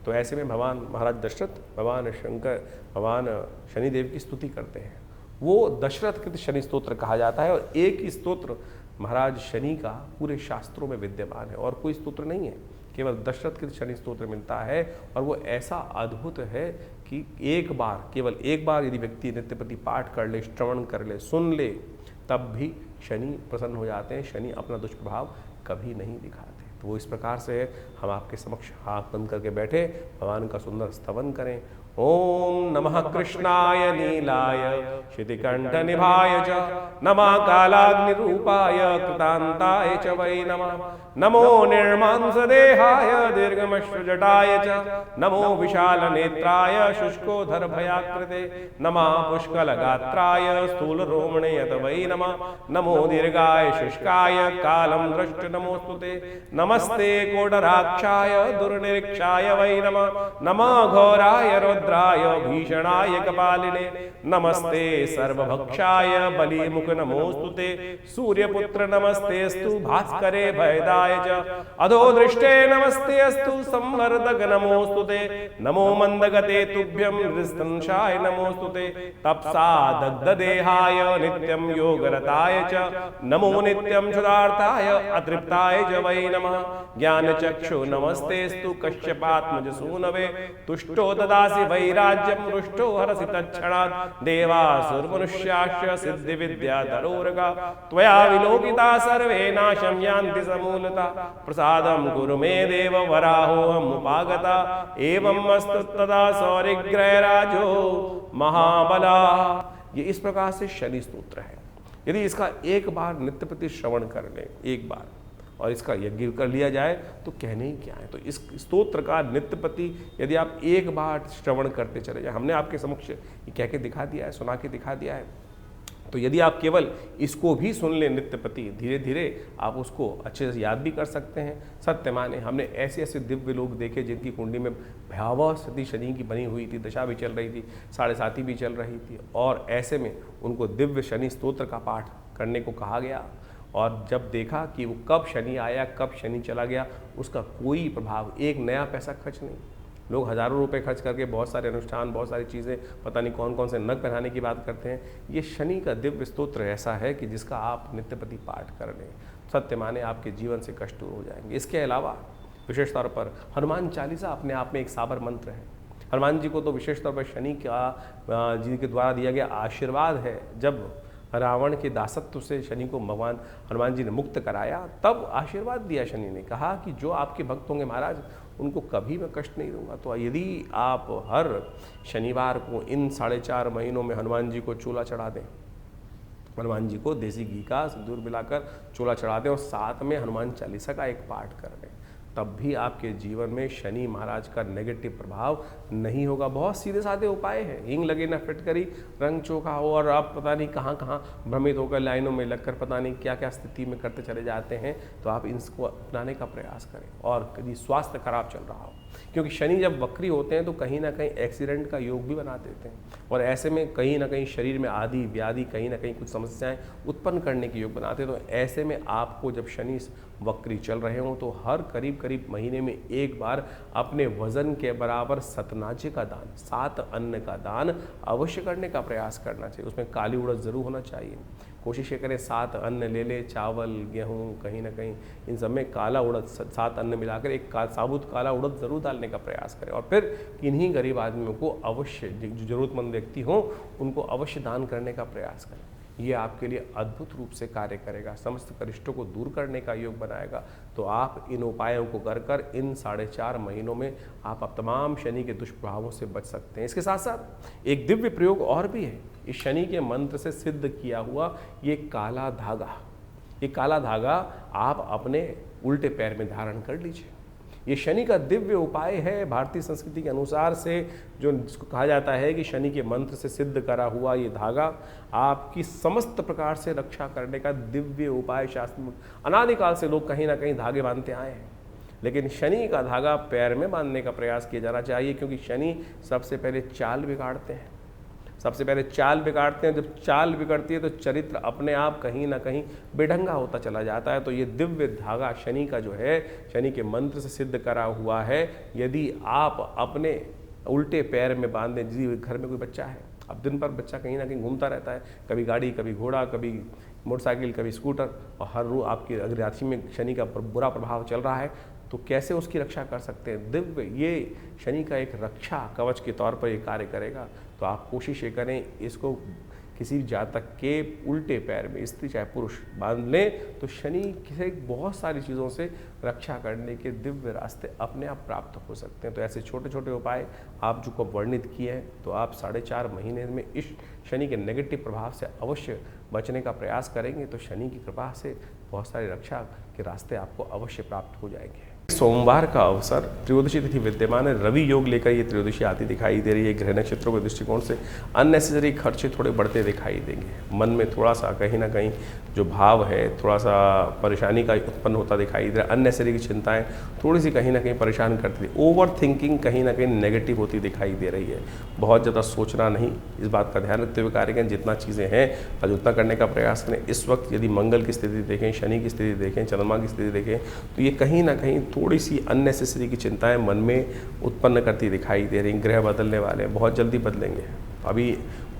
तो ऐसे में भगवान महाराज दशरथ भगवान शंकर, भगवान शनिदेव की स्तुति करते हैं। वो दशरथ कृत शनि स्तोत्र कहा जाता है, और एक ही स्तोत्र महाराज शनि का पूरे शास्त्रों में विद्यमान है, और कोई स्तोत्र नहीं है, केवल दशरथ कृत शनि स्तोत्र मिलता है। और वो ऐसा अद्भुत है कि एक बार, केवल एक बार यदि व्यक्ति नित्य प्रति पाठ कर ले, श्रवण कर ले, सुन ले, तब भी शनि प्रसन्न हो जाते हैं। शनि अपना दुष्प्रभाव कभी नहीं दिखाते। तो वो इस प्रकार से हम आपके समक्ष हाथ बंद करके बैठे भगवान का सुंदर स्तवन करें। ओम नमः कृष्णाय नीलाय शितिकंठ निभाय च, नमः कालाग्निरूपाय कृतांताय च वै नमः, नमो निर्मांस देहाय दीर्घमश्रुजटाय च, नमो विशाल नेत्राय शुष्कोधर भयाकृते, नमः पुष्कल गात्राय स्थूल रोमणे यत वै नमः, नमो दीर्घाय शुष्काय कालं दृष्ट नमोस्तुते, नमस्ते कोडराक्षाय दुर्निरीक्षाय वै नमः, नमः घोराय वीरभद्राय भीषणाय कपालिने नमस्ते सर्वभक्षाय बलिमुख नमोस्तुते सूर्यपुत्र नमस्तेस्तु भास्करे भयदाय च अधो दृष्टे नमस्तेस्तु संवर्धक नमोस्तुते नमो मंदगते तुभ्यं हृस्तंशाय नमोस्तुते तपसा दग्धदेहाय नित्यं योगरताय च नमो नित्यं क्षुधार्ताय अतृप्ताय च वै नमः ज्ञानचक्षु नमस्तेस्तु कश्यपात्मज सूनवे तुष्टो ददासि वैराज्यं रुष्टो हरसि तत्क्षणात् देवासुरमनुष्याश्च सिद्धिविद्याधरोरगा त्वया विलोकिता सर्वे नाशं यान्ति समूलता प्रसादं कुरु मे देव वराहोऽहम् उपागता एवं अस्तु तदा सौरिग्रहराजो महाबला। ये इस प्रकार से शनि स्तोत्र है। यदि इसका एक बार नित्य प्रति श्रवण कर ले, एक बार, और इसका यज्ञ कर लिया जाए तो कहने ही क्या है। तो इस स्तोत्र का नित्य प्रति यदि आप एक बार श्रवण करते चले जाए, हमने आपके समक्ष ये कह के दिखा दिया है, सुना के दिखा दिया है, तो यदि आप केवल इसको भी सुन लें नित्य प्रति, धीरे धीरे आप उसको अच्छे से याद भी कर सकते हैं। सत्य माने हमने ऐसे ऐसे दिव्य लोग देखे जिनकी कुंडली में भयावह स्थिति शनि की बनी हुई थी, दशा भी चल रही थी, 7.5 भी चल रही थी, और ऐसे में उनको दिव्य शनि स्तोत्र का पाठ करने को कहा गया। और जब देखा कि वो कब शनि आया, कब शनि चला गया, उसका कोई प्रभाव, एक नया पैसा खर्च नहीं। लोग हज़ारों रुपए खर्च करके बहुत सारे अनुष्ठान, बहुत सारी चीज़ें, पता नहीं कौन कौन से नग पहनाने की बात करते हैं। ये शनि का दिव्य स्तोत्र ऐसा है कि जिसका आप नित्य प्रति पाठ कर लें, सत्य माने आपके जीवन से कष्ट दूर हो जाएंगे। इसके अलावा विशेष तौर पर हनुमान चालीसा अपने आप में एक साबर मंत्र है। हनुमान जी को तो विशेष तौर पर शनि का जी के द्वारा दिया गया आशीर्वाद है। जब रावण के दासत्व से शनि को भगवान हनुमान जी ने मुक्त कराया, तब आशीर्वाद दिया शनि ने, कहा कि जो आपके भक्त होंगे महाराज उनको कभी मैं कष्ट नहीं दूंगा। तो यदि आप हर शनिवार को इन 4.5 महीनों में हनुमान जी को चूल्हा चढ़ा दें, हनुमान जी को देसी घी का सिंदूर मिलाकर चूल्हा चढ़ा दें और साथ में हनुमान चालीसा का एक पाठ कर दें, तब भी आपके जीवन में शनि महाराज का नेगेटिव प्रभाव नहीं होगा। बहुत सीधे साधे उपाय हैं। हींग लगे ना फिटकरी, रंग चोखा हो, और आप पता नहीं कहाँ कहाँ भ्रमित होकर लाइनों में लगकर पता नहीं क्या क्या स्थिति में करते चले जाते हैं। तो आप इसको अपनाने का प्रयास करें। और यदि स्वास्थ्य खराब चल रहा हो, क्योंकि शनि जब वक्री होते हैं तो कहीं ना कहीं एक्सीडेंट का योग भी बना देते हैं, और ऐसे में कहीं ना कहीं शरीर में आदि व्याधि, कहीं ना कहीं कुछ समस्याएं उत्पन्न करने के योग बनाते हैं। तो ऐसे में आपको जब शनि वक्री चल रहे हों तो हर करीब महीने में एक बार अपने वजन के बराबर सतनाजे का दान, 7 अन्न का दान अवश्य करने का प्रयास करना चाहिए। उसमें काली उड़द जरूर होना चाहिए। कोशिश ये करें 7 अन्न ले ले, चावल, गेहूँ, कहीं ना कहीं इन सब में काला उड़द, 7 अन्न मिलाकर एक साबुत काला उड़द जरूर डालने का प्रयास करें। और फिर किन्हीं गरीब आदमियों को अवश्य, जो जरूरतमंद व्यक्ति हों उनको अवश्य दान करने का प्रयास करें। ये आपके लिए अद्भुत रूप से कार्य करेगा, समस्त करिष्टों को दूर करने का योग बनाएगा। तो आप इन उपायों को कर इन 4.5 महीनों में आप तमाम शनि के दुष्प्रभावों से बच सकते हैं। इसके साथ साथ एक दिव्य प्रयोग और भी है। इस शनि के मंत्र से सिद्ध किया हुआ ये काला धागा, ये काला धागा आप अपने उल्टे पैर में धारण कर लीजिए। ये शनि का दिव्य उपाय है। भारतीय संस्कृति के अनुसार से जो जिसको कहा जाता है कि शनि के मंत्र से सिद्ध करा हुआ ये धागा आपकी समस्त प्रकार से रक्षा करने का दिव्य उपाय। शास्त्र में अनादिकाल से लोग कहीं ना कहीं धागे बांधते आए हैं, लेकिन शनि का धागा पैर में बांधने का प्रयास किया जाना चाहिए, क्योंकि शनि सबसे पहले चाल बिगाड़ते हैं। सबसे पहले चाल बिगाड़ते हैं। जब चाल बिगड़ती है तो चरित्र अपने आप कहीं ना कहीं बेढंगा होता चला जाता है। तो ये दिव्य धागा शनि का जो है, शनि के मंत्र से सिद्ध करा हुआ है। यदि आप अपने उल्टे पैर में बांध दें, जिस घर में कोई बच्चा है, अब दिन भर बच्चा कहीं ना कहीं घूमता रहता है, कभी गाड़ी, कभी घोड़ा, कभी मोटरसाइकिल, कभी स्कूटर, और हर रोज आपकी अगर राशि में शनि का बुरा प्रभाव चल रहा है, तो कैसे उसकी रक्षा कर सकते हैं। दिव्य ये शनि का एक रक्षा कवच के तौर पर ये कार्य करेगा। तो आप कोशिश ये करें, इसको किसी जातक के उल्टे पैर में, स्त्री चाहे पुरुष, बांध लें तो शनि से बहुत सारी चीज़ों से रक्षा करने के दिव्य रास्ते अपने आप प्राप्त हो सकते हैं। तो ऐसे छोटे छोटे उपाय आप जो को वर्णित किए हैं, तो आप 4.5 महीने में इस शनि के नेगेटिव प्रभाव से अवश्य बचने का प्रयास करेंगे। तो शनि की कृपा से बहुत सारी रक्षा के रास्ते आपको अवश्य प्राप्त हो जाएंगे। सोमवार का अवसर, त्रयोदशी तिथि विद्यमान है, रवि योग लेकर ये त्रयोदशी आती दिखाई दे रही है। ग्रह नक्षत्रों के दृष्टिकोण से अननेसेसरी खर्चे थोड़े बढ़ते दिखाई देंगे। मन में थोड़ा सा कहीं ना कहीं जो भाव है, थोड़ा सा परेशानी का उत्पन्न होता दिखाई दे रहा है। अननेसेसरी की चिंताएं थोड़ी सी कहीं ना कहीं परेशान करती है। ओवर थिंकिंग कहीं ना कहीं नेगेटिव होती दिखाई दे रही है। बहुत ज़्यादा सोचना नहीं, इस बात का ध्यान रखते हुए कार्य करें। जितना चीज़ें हैं आज उतना करने का प्रयास करें। इस वक्त यदि मंगल की स्थिति देखें, शनि की स्थिति देखें, चंद्रमा की स्थिति देखें, तो ये कहीं ना कहीं थोड़ी सी अननेसेसरी की चिंताएं मन में उत्पन्न करती दिखाई दे रही। ग्रह बदलने वाले हैं, बहुत जल्दी बदलेंगे। अभी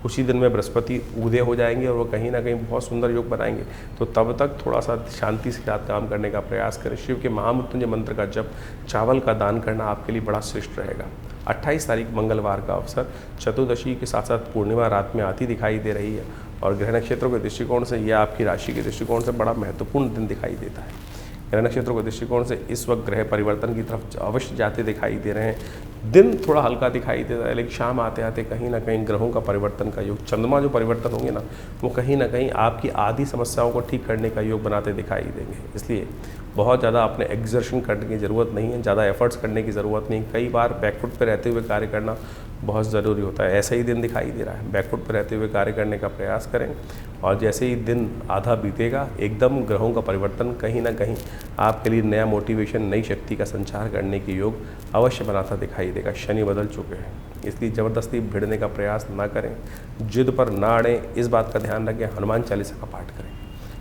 कुछ ही दिन में बृहस्पति उदय हो जाएंगे और वो कहीं ना कहीं बहुत सुंदर योग बनाएंगे। तो तब तक थोड़ा सा शांति के साथ काम करने का प्रयास करें। शिव के महामृत्युंजय मंत्र का जप, चावल का दान करना आपके लिए बड़ा श्रेष्ठ रहेगा। 28 तारीख मंगलवार का अवसर, चतुर्दशी के साथ साथ पूर्णिमा रात में आती दिखाई दे रही है और ग्रह नक्षत्रों के दृष्टिकोण से यह आपकी राशि के दृष्टिकोण से बड़ा महत्वपूर्ण दिन दिखाई देता है। ग्रह नक्षत्रों के दृष्टिकोण से इस वक्त ग्रह परिवर्तन की तरफ अवश्य जाते दिखाई दे रहे हैं। दिन थोड़ा हल्का दिखाई देता है, लेकिन शाम आते आते कहीं ना कहीं ग्रहों का परिवर्तन का योग, चंद्रमा जो परिवर्तन होंगे ना, वो कहीं ना कहीं आपकी आधी समस्याओं को ठीक करने का योग बनाते दिखाई देंगे। इसलिए बहुत ज़्यादा अपने एग्जर्शन करने की ज़रूरत नहीं है, ज़्यादा एफर्ट्स करने की ज़रूरत नहीं। कई बार बैकफुट पर रहते हुए कार्य करना बहुत ज़रूरी होता है। ऐसा ही दिन दिखाई दे रहा है, बैकफुट पर रहते हुए कार्य करने का प्रयास करें और जैसे ही दिन आधा बीतेगा एकदम ग्रहों का परिवर्तन कहीं ना कहीं आपके लिए नया मोटिवेशन, नई शक्ति का संचार करने के योग अवश्य बनाता दिखाई देगा। शनि बदल चुके हैं, इसलिए ज़बरदस्ती भिड़ने का प्रयास ना करें, जिद पर ना अड़ें। इस बात का ध्यान रखें, हनुमान चालीसा का पाठ करें,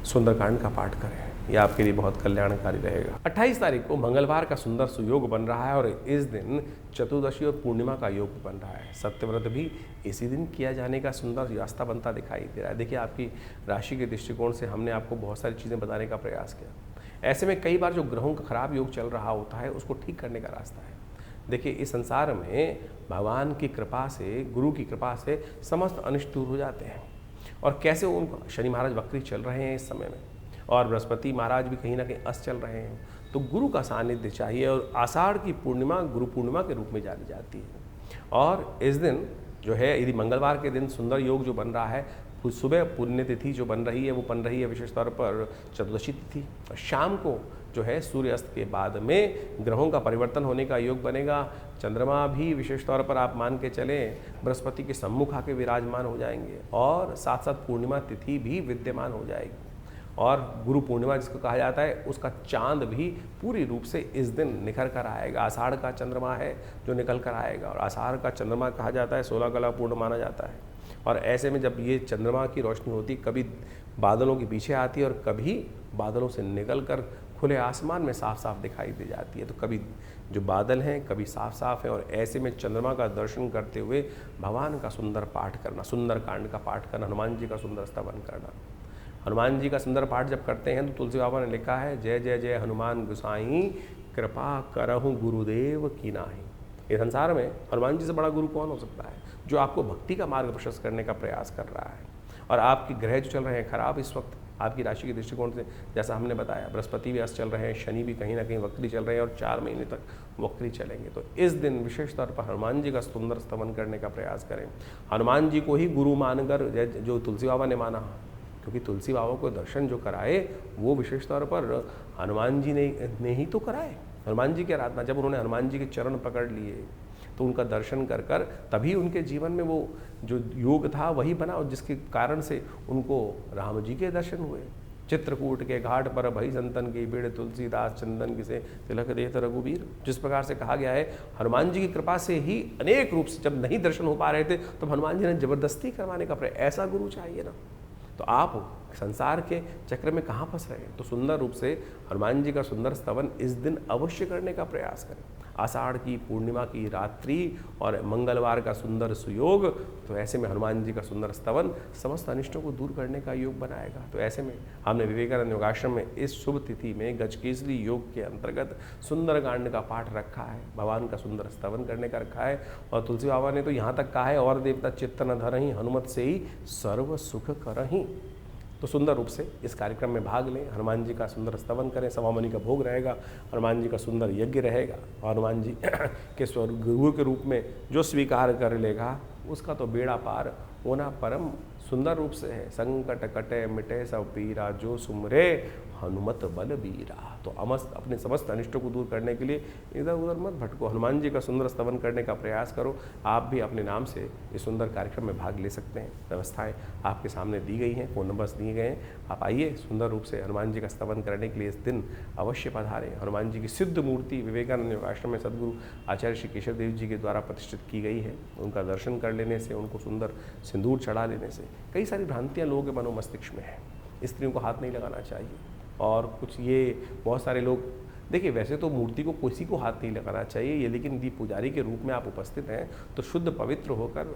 सुंदरकांड का पाठ करें, ये आपके लिए बहुत कल्याणकारी रहेगा। 28 तारीख को मंगलवार का सुंदर सुयोग बन रहा है और इस दिन चतुर्दशी और पूर्णिमा का योग बन रहा है। सत्यव्रत भी इसी दिन किया जाने का सुंदर रास्ता बनता दिखाई दे रहा है। देखिए, आपकी राशि के दृष्टिकोण से हमने आपको बहुत सारी चीज़ें बताने का प्रयास किया। ऐसे में कई बार जो ग्रहों का खराब योग चल रहा होता है उसको ठीक करने का रास्ता है। देखिए, इस संसार में भगवान की कृपा से, गुरु की कृपा से समस्त अनिष्ट दूर हो जाते हैं। और कैसे उनको, शनि महाराज वक्री चल रहे हैं इस समय में और बृहस्पति महाराज भी कहीं ना कहीं अस्त चल रहे हैं, तो गुरु का सानिध्य चाहिए। और आषाढ़ की पूर्णिमा गुरु पूर्णिमा के रूप में जानी जाती है। और इस दिन जो है, यदि मंगलवार के दिन सुंदर योग जो बन रहा है, सुबह पुण्य तिथि जो बन रही है वो बन रही है विशेष तौर पर चतुर्दशी तिथि। और शाम को जो है सूर्यास्त के बाद में ग्रहों का परिवर्तन होने का योग बनेगा। चंद्रमा भी विशेष तौर पर आप मान के चलें बृहस्पति के सम्मुख आके विराजमान हो जाएंगे और साथ साथ पूर्णिमा तिथि भी विद्यमान हो जाएगी। और गुरु पूर्णिमा जिसको कहा जाता है, उसका चांद भी पूरी रूप से इस दिन निखर कर आएगा। आषाढ़ का चंद्रमा है जो निकल कर आएगा और आषाढ़ का चंद्रमा कहा जाता है 16 कला पूर्ण माना जाता है। और ऐसे में जब ये चंद्रमा की रोशनी होती, कभी बादलों के पीछे आती है और कभी बादलों से निकल कर खुले आसमान में साफ साफ दिखाई दे जाती है। तो कभी जो बादल हैं कभी साफ साफ है और ऐसे में चंद्रमा का दर्शन करते हुए भगवान का सुंदर पाठ करना, सुंदरकांड का पाठ करना, हनुमान जी का सुंदर स्तवन करना। हनुमान जी का सुंदर पाठ जब करते हैं तो तुलसी बाबा ने लिखा है, जय जय जय हनुमान गोसाई, कृपा करहु गुरुदेव की नाही। इस संसार में हनुमान जी से बड़ा गुरु कौन हो सकता है, जो आपको भक्ति का मार्ग प्रशस्त करने का प्रयास कर रहा है। और आपके ग्रह जो चल रहे हैं खराब इस वक्त आपकी राशि के दृष्टिकोण से, जैसा हमने बताया, बृहस्पति भी अस्त चल रहे हैं, शनि भी कहीं ना कहीं वक्री चल रहे हैं और 4 महीने तक वक्री चलेंगे। तो इस दिन विशेष तौर पर हनुमान जी का सुंदर स्तवन करने का प्रयास करें। हनुमान जी को ही गुरु मानकर, जो तुलसी बाबा ने माना, क्योंकि तुलसी बाबा को दर्शन जो कराए वो विशेष तौर पर हनुमान जी ने ही तो कराए। हनुमान जी की आराधना, जब उन्होंने हनुमान जी के चरण पकड़ लिए तो उनका दर्शन कर कर तभी उनके जीवन में वो जो योग था वही बना और जिसके कारण से उनको राम जी के दर्शन हुए। चित्रकूट के घाट पर भई संतन की भीड़, तुलसीदास चंदन किसे तिलक देत रघुबीर। जिस प्रकार से कहा गया है, हनुमान जी की कृपा से ही अनेक रूप से, जब नहीं दर्शन हो पा रहे थे तो हनुमान जी ने जबरदस्ती करवाने का प्रयास, ऐसा गुरु चाहिए ना। तो आप संसार के चक्र में कहाँ फंस रहे हैं, तो सुंदर रूप से हनुमान जी का सुंदर स्तवन इस दिन अवश्य करने का प्रयास करें। आषाढ़ की पूर्णिमा की रात्रि और मंगलवार का सुंदर सुयोग, तो ऐसे में हनुमान जी का सुंदर स्तवन समस्त अनिष्टों को दूर करने का योग बनाएगा। तो ऐसे में हमने विवेकानंद योगाश्रम में इस शुभ तिथि में गजकेसरी योग के अंतर्गत सुंदरकांड का पाठ रखा है, भगवान का सुंदर स्तवन करने का रखा है। और तुलसी बाबा ने तो यहाँ तक कहा है, और देवता चित्त न धरहि, हनुमत से ही सर्व सुख करहि। तो सुंदर रूप से इस कार्यक्रम में भाग लें, हनुमान जी का सुंदर स्तवन करें, सवामणि का भोग रहेगा, हनुमान जी का सुंदर यज्ञ रहेगा। और हनुमान जी के गुरु के रूप में जो स्वीकार कर लेगा उसका तो बेड़ा पार होना परम सुंदर रूप से है। संकट कटे मिटे सब पीरा, जो सुमरे हनुमत बलबीरा। तो अपने समस्त अनिष्टों को दूर करने के लिए इधर उधर मत भटको, हनुमान जी का सुंदर स्तवन करने का प्रयास करो। आप भी अपने नाम से इस सुंदर कार्यक्रम में भाग ले सकते हैं। व्यवस्थाएं आपके सामने दी गई हैं, फ़ोन नंबर्स दिए गए हैं। आप आइए, सुंदर रूप से हनुमान जी का स्तवन करने के लिए इस दिन अवश्य पधारें। हनुमान जी की सिद्ध मूर्ति विवेकानंद आश्रम में सदगुरु आचार्य श्री केशव देव जी के द्वारा प्रतिष्ठित की गई है। उनका दर्शन कर लेने से, उनको सुंदर सिंदूर चढ़ा लेने से कई सारी भ्रांतियाँ लोगों के मनो मस्तिष्क में हैं। स्त्रियों को हाथ नहीं लगाना चाहिए, और कुछ ये बहुत सारे लोग, देखिए वैसे तो मूर्ति को किसी को हाथ नहीं लगाना चाहिए ये, लेकिन यदि पुजारी के रूप में आप उपस्थित हैं तो शुद्ध पवित्र होकर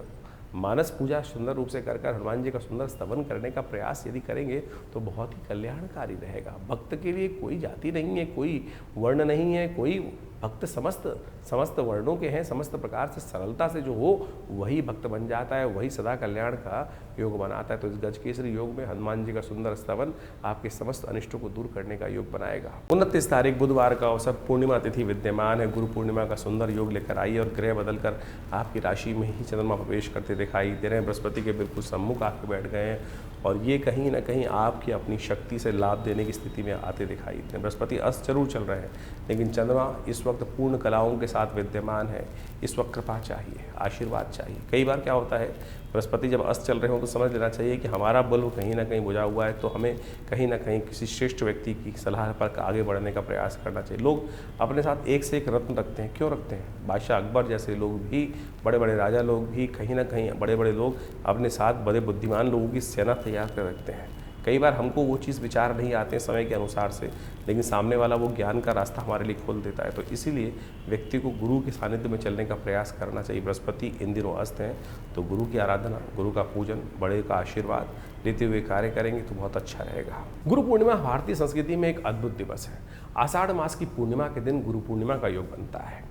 मानस पूजा सुंदर रूप से कर हनुमान जी का सुंदर स्तवन करने का प्रयास यदि करेंगे तो बहुत ही कल्याणकारी रहेगा। भक्त के लिए कोई जाति नहीं है, कोई वर्ण नहीं है, कोई भक्त समस्त वर्णों के हैं। समस्त प्रकार से सरलता से जो हो वही भक्त बन जाता है, वही सदा कल्याण का योग बनाता है। तो इस गजकेसरी योग में हनुमान जी का सुंदर स्तवन आपके समस्त अनिष्टों को दूर करने का योग बनाएगा। 29 तारीख बुधवार का अवसर, पूर्णिमा तिथि विद्यमान है। गुरु पूर्णिमा का सुंदर योग लेकर आइए और ग्रह बदलकर आपकी राशि में ही चंद्रमा प्रवेश करते दिखाई दे रहे हैं। बृहस्पति के बिल्कुल सम्मुख आके बैठ गए हैं और ये कहीं ना कहीं आपकी अपनी शक्ति से लाभ देने की स्थिति में आते दिखाई दे रहे हैं। बृहस्पति अस्त जरूर चल रहे हैं, लेकिन चंद्रमा इस वक्त पूर्ण कलाओं के साथ विद्यमान है। इस वक्त कृपा चाहिए, आशीर्वाद चाहिए। कई बार क्या होता है, बृहस्पति जब अस्त चल रहे हो तो समझ लेना चाहिए कि हमारा बल कहीं ना कहीं बुझा हुआ है, तो हमें कहीं ना कहीं किसी श्रेष्ठ व्यक्ति की सलाह पर आगे बढ़ने का प्रयास करना चाहिए। लोग अपने साथ एक से एक रत्न रखते हैं, क्यों रखते हैं? बादशाह अकबर जैसे लोग भी, बड़े बड़े राजा लोग भी, कहीं ना कहीं बड़े बड़े लोग अपने साथ बड़े बुद्धिमान लोगों की सेना तैयार कर रखते हैं। कई बार हमको वो चीज़ विचार नहीं आते हैं समय के अनुसार से, लेकिन सामने वाला वो ज्ञान का रास्ता हमारे लिए खोल देता है। तो इसीलिए व्यक्ति को गुरु के सानिध्य में चलने का प्रयास करना चाहिए। बृहस्पति इन दिनों अस्त हैं, तो गुरु की आराधना, गुरु का पूजन, बड़े का आशीर्वाद लेते हुए कार्य करेंगे तो बहुत अच्छा रहेगा। गुरु पूर्णिमा भारतीय संस्कृति में एक अद्भुत दिवस है। आषाढ़ मास की पूर्णिमा के दिन गुरु पूर्णिमा का योग बनता है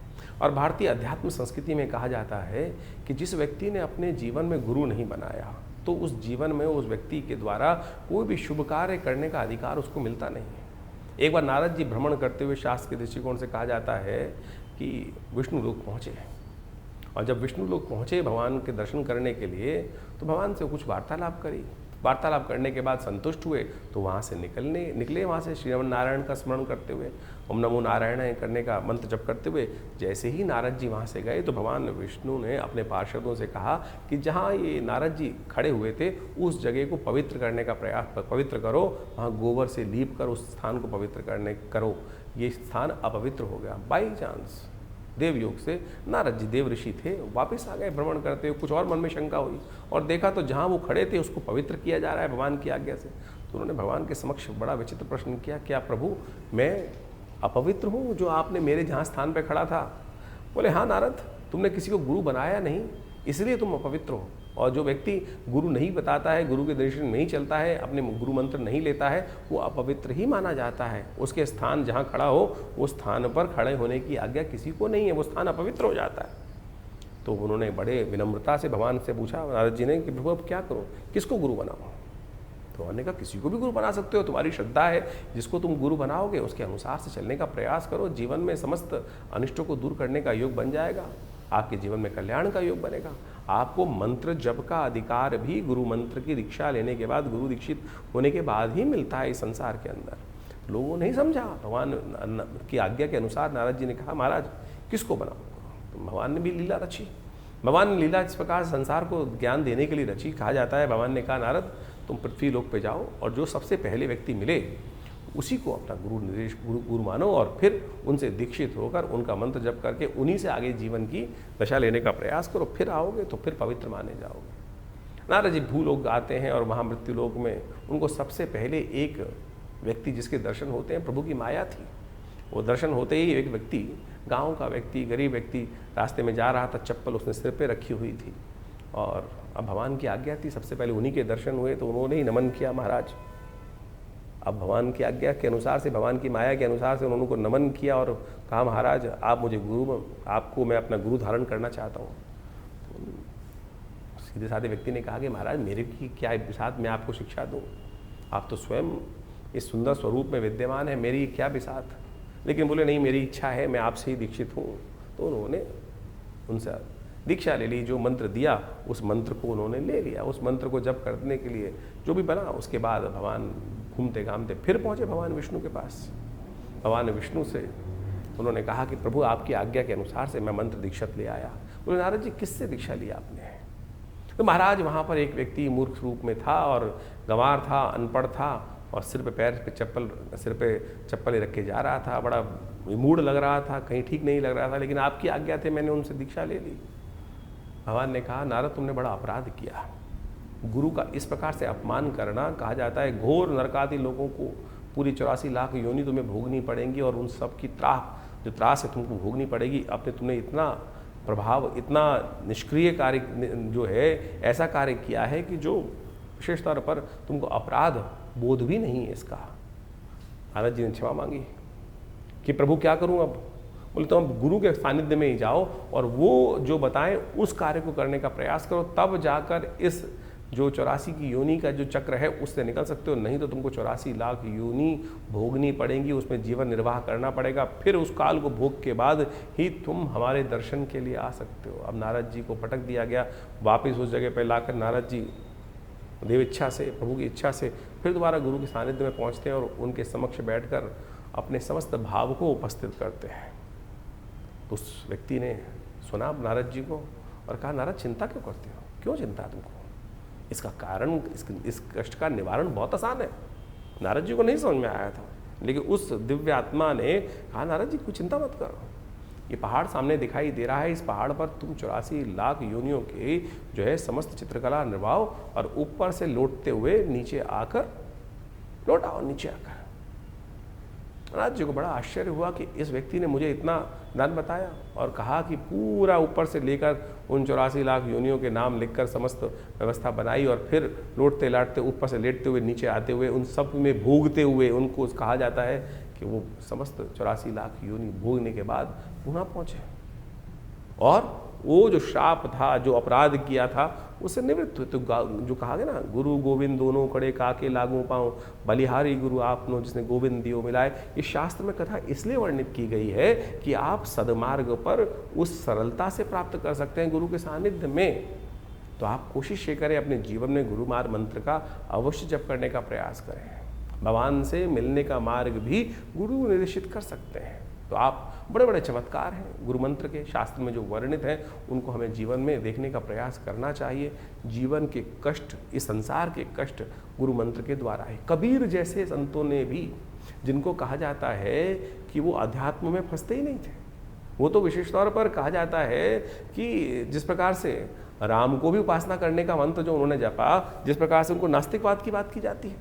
और भारतीय अध्यात्म संस्कृति में कहा जाता है कि जिस व्यक्ति ने अपने जीवन में गुरु नहीं बनाया तो उस जीवन में उस व्यक्ति के द्वारा कोई भी शुभ कार्य करने का अधिकार उसको मिलता नहीं है। एक बार नारद जी भ्रमण करते हुए शास्त्र के दृष्टिकोण से कहा जाता है कि विष्णु लोक पहुँचे, और जब विष्णु लोक पहुँचे भगवान के दर्शन करने के लिए तो भगवान से कुछ वार्तालाप करी। वार्तालाप करने के बाद संतुष्ट हुए तो वहाँ से निकले वहाँ से श्रीमन नारायण का स्मरण करते हुए, ओम नमो नारायण करने का मंत्र जप करते हुए। जैसे ही नारद जी वहाँ से गए तो भगवान विष्णु ने अपने पार्षदों से कहा कि जहाँ ये नारद जी खड़े हुए थे उस जगह को पवित्र करने का प्रयास, पवित्र करो, वहाँ गोबर से लीप कर उस स्थान को पवित्र करो। ये स्थान अपवित्र हो गया। बाई चांस देवयोग से नारद जी, देव ऋषि थे, वापस आ गए भ्रमण करते हुए। कुछ और मन में शंका हुई और देखा तो जहाँ वो खड़े थे उसको पवित्र किया जा रहा है भगवान की आज्ञा से। तो उन्होंने भगवान के समक्ष बड़ा विचित्र प्रश्न किया, क्या प्रभु मैं अपवित्र हूँ जो आपने मेरे जहाँ स्थान पर खड़ा था? बोले हाँ नारद, तुमने किसी को गुरु बनाया नहीं इसलिए तुम अपवित्र हो। और जो व्यक्ति गुरु नहीं बताता है, गुरु के दर्शन नहीं चलता है, अपने गुरु मंत्र नहीं लेता है, वो अपवित्र ही माना जाता है। उसके स्थान जहाँ खड़ा हो उस स्थान पर खड़े होने की आज्ञा किसी को नहीं है, वो स्थान अपवित्र हो जाता है। तो उन्होंने बड़े विनम्रता से भगवान से पूछा नारद जी ने कि प्रभु अब क्या करूँ, किसको गुरु बनाऊँ? तो उन्होंने कहा किसी को भी गुरु बना सकते हो, तुम्हारी श्रद्धा है, जिसको तुम गुरु बनाओगे उसके अनुसार से चलने का प्रयास करो। जीवन में समस्त अनिष्टों को दूर करने का योग बन जाएगा, आपके जीवन में कल्याण का योग बनेगा। आपको मंत्र जप का अधिकार भी गुरु मंत्र की दीक्षा लेने के बाद, गुरु दीक्षित होने के बाद ही मिलता है इस संसार के अंदर। लोगों ने नहीं समझा। भगवान की आज्ञा के अनुसार नारद जी ने कहा महाराज किसको बनाऊँ? तो भगवान ने भी लीला रची। भगवान ने लीला इस प्रकार संसार को ज्ञान देने के लिए रची। कहा जाता है भगवान ने कहा नारद तुम पृथ्वी लोक पे जाओ और जो सबसे पहले व्यक्ति मिले उसी को अपना गुरु मानो और फिर उनसे दीक्षित होकर उनका मंत्र जप करके उन्हीं से आगे जीवन की दशा लेने का प्रयास करो। फिर आओगे तो फिर पवित्र माने जाओगे। नारद जी भूलोक आते हैं और महामृत्यु लोक में उनको सबसे पहले एक व्यक्ति जिसके दर्शन होते हैं, प्रभु की माया थी। वो दर्शन होते ही एक व्यक्ति, गाँव का व्यक्ति, गरीब व्यक्ति रास्ते में जा रहा था, चप्पल उसने सिर पे रखी हुई थी और अब भगवान की आज्ञा थी, सबसे पहले उन्हीं के दर्शन हुए तो उन्होंने ही नमन किया महाराज। अब भगवान की आज्ञा के अनुसार से, भगवान की माया के अनुसार से उन्होंने उनको नमन किया और कहा महाराज आप मुझे आपको मैं अपना गुरु धारण करना चाहता हूँ। तो सीधे साधे व्यक्ति ने कहा कि महाराज मेरे की क्या बिसात मैं आपको शिक्षा दूँ, आप तो स्वयं इस सुंदर स्वरूप में विद्यमान है, मेरी क्या बिसात। लेकिन बोले नहीं मेरी इच्छा है, मैं आपसे ही दीक्षित हूँ। तो उन्होंने उनसे दीक्षा ले ली। जो मंत्र दिया उस मंत्र को उन्होंने ले लिया। उस मंत्र को जप करने के लिए जो भी बना, उसके बाद भगवान घूमते घामते फिर पहुँचे भगवान विष्णु के पास। भगवान विष्णु से उन्होंने कहा कि प्रभु आपकी आज्ञा के अनुसार से मैं मंत्र दीक्षा ले आया। बोले नारद जी किससे दीक्षा ली आपने? तो महाराज वहाँ पर एक व्यक्ति मूर्ख रूप में था और गंवार था, अनपढ़ था और सिर पे चप्पल रख के जा रहा था, बड़ा विमूढ़ लग रहा था, कहीं ठीक नहीं लग रहा था, लेकिन आपकी आज्ञा थे मैंने उनसे दीक्षा ले ली। भगवान ने कहा नारद तुमने बड़ा अपराध किया, गुरु का इस प्रकार से अपमान करना, कहा जाता है घोर नरकादि लोगों को पूरी 84 लाख योनि तुम्हें भोगनी पड़ेंगी और उन सब की त्रास है तुमको भोगनी पड़ेगी। अपने तुमने इतना प्रभाव, इतना निष्क्रिय कार्य जो है, ऐसा कार्य किया है कि जो विशेष तौर पर तुमको अपराध बोध भी नहीं है इसका। नारद जी ने क्षमा मांगी कि प्रभु क्या करूं अब? बोले तो अब गुरु के सानिध्य में ही जाओ और वो जो बताएं उस कार्य को करने का प्रयास करो, तब जाकर इस जो 84 की योनि का जो चक्र है उससे निकल सकते हो, नहीं तो तुमको 84 लाख योनि भोगनी पड़ेंगी, उसमें जीवन निर्वाह करना पड़ेगा, फिर उस काल को भोग के बाद ही तुम हमारे दर्शन के लिए आ सकते हो। अब नारद जी को पटक दिया गया, वापस उस जगह पर लाकर नारद जी देव इच्छा से, प्रभु की इच्छा से फिर दोबारा गुरु के सानिध्य में पहुँचते हैं और उनके समक्ष बैठकर अपने समस्त भाव को उपस्थित करते हैं। तो उस व्यक्ति ने सुना नारद जी को और कहा नारद चिंता क्यों करते हो, क्यों चिंता तुमको? इसका कारण, इस कष्ट का निवारण बहुत आसान है। नारद जी को नहीं समझ में आया था, लेकिन उस दिव्य आत्मा ने कहा नारद जी कोई चिंता मत करो, ये पहाड़ सामने दिखाई दे रहा है, इस पहाड़ पर तुम 84 लाख योनियों के जो है समस्त चित्रकला निर्वाहो और ऊपर से लौटते हुए नीचे आकर लौट आओ, नीचे आकर। नारद जी को बड़ा आश्चर्य हुआ कि इस व्यक्ति ने मुझे इतना ज्ञान बताया और कहा कि पूरा ऊपर से लेकर उन 84 लाख योनियों के नाम लिखकर समस्त व्यवस्था बनाई और फिर लौटते लाटते ऊपर से लेटते हुए नीचे आते हुए उन सब में भोगते हुए, उनको कहा जाता है कि वो समस्त 84 लाख योनि भोगने के बाद पुनः पहुँचे और वो जो श्राप था, जो अपराध किया था, उससे निवृत्त हुए। तो जो कहा गया ना, गुरु गोविंद दोनों खड़े काके लागू पाऊँ, बलिहारी गुरु आपनो जिसने गोविंद दियो मिलाए। इस शास्त्र में कथा इसलिए वर्णित की गई है कि आप सदमार्ग पर उस सरलता से प्राप्त कर सकते हैं गुरु के सानिध्य में। तो आप कोशिश ये करें अपने जीवन में गुरु मार्ग मंत्र का अवश्य जप करने का प्रयास करें। भगवान से मिलने का मार्ग भी गुरु निर्देशित कर सकते हैं। तो आप बड़े बड़े चमत्कार हैं गुरु मंत्र के, शास्त्र में जो वर्णित हैं उनको हमें जीवन में देखने का प्रयास करना चाहिए। जीवन के कष्ट, इस संसार के कष्ट गुरु मंत्र के द्वारा है। कबीर जैसे संतों ने भी, जिनको कहा जाता है कि वो अध्यात्म में फंसते ही नहीं थे, वो तो विशेष तौर पर कहा जाता है कि जिस प्रकार से राम को भी उपासना करने का मंत्र जो उन्होंने जपा, जिस प्रकार से उनको नास्तिकवाद की बात की जाती है,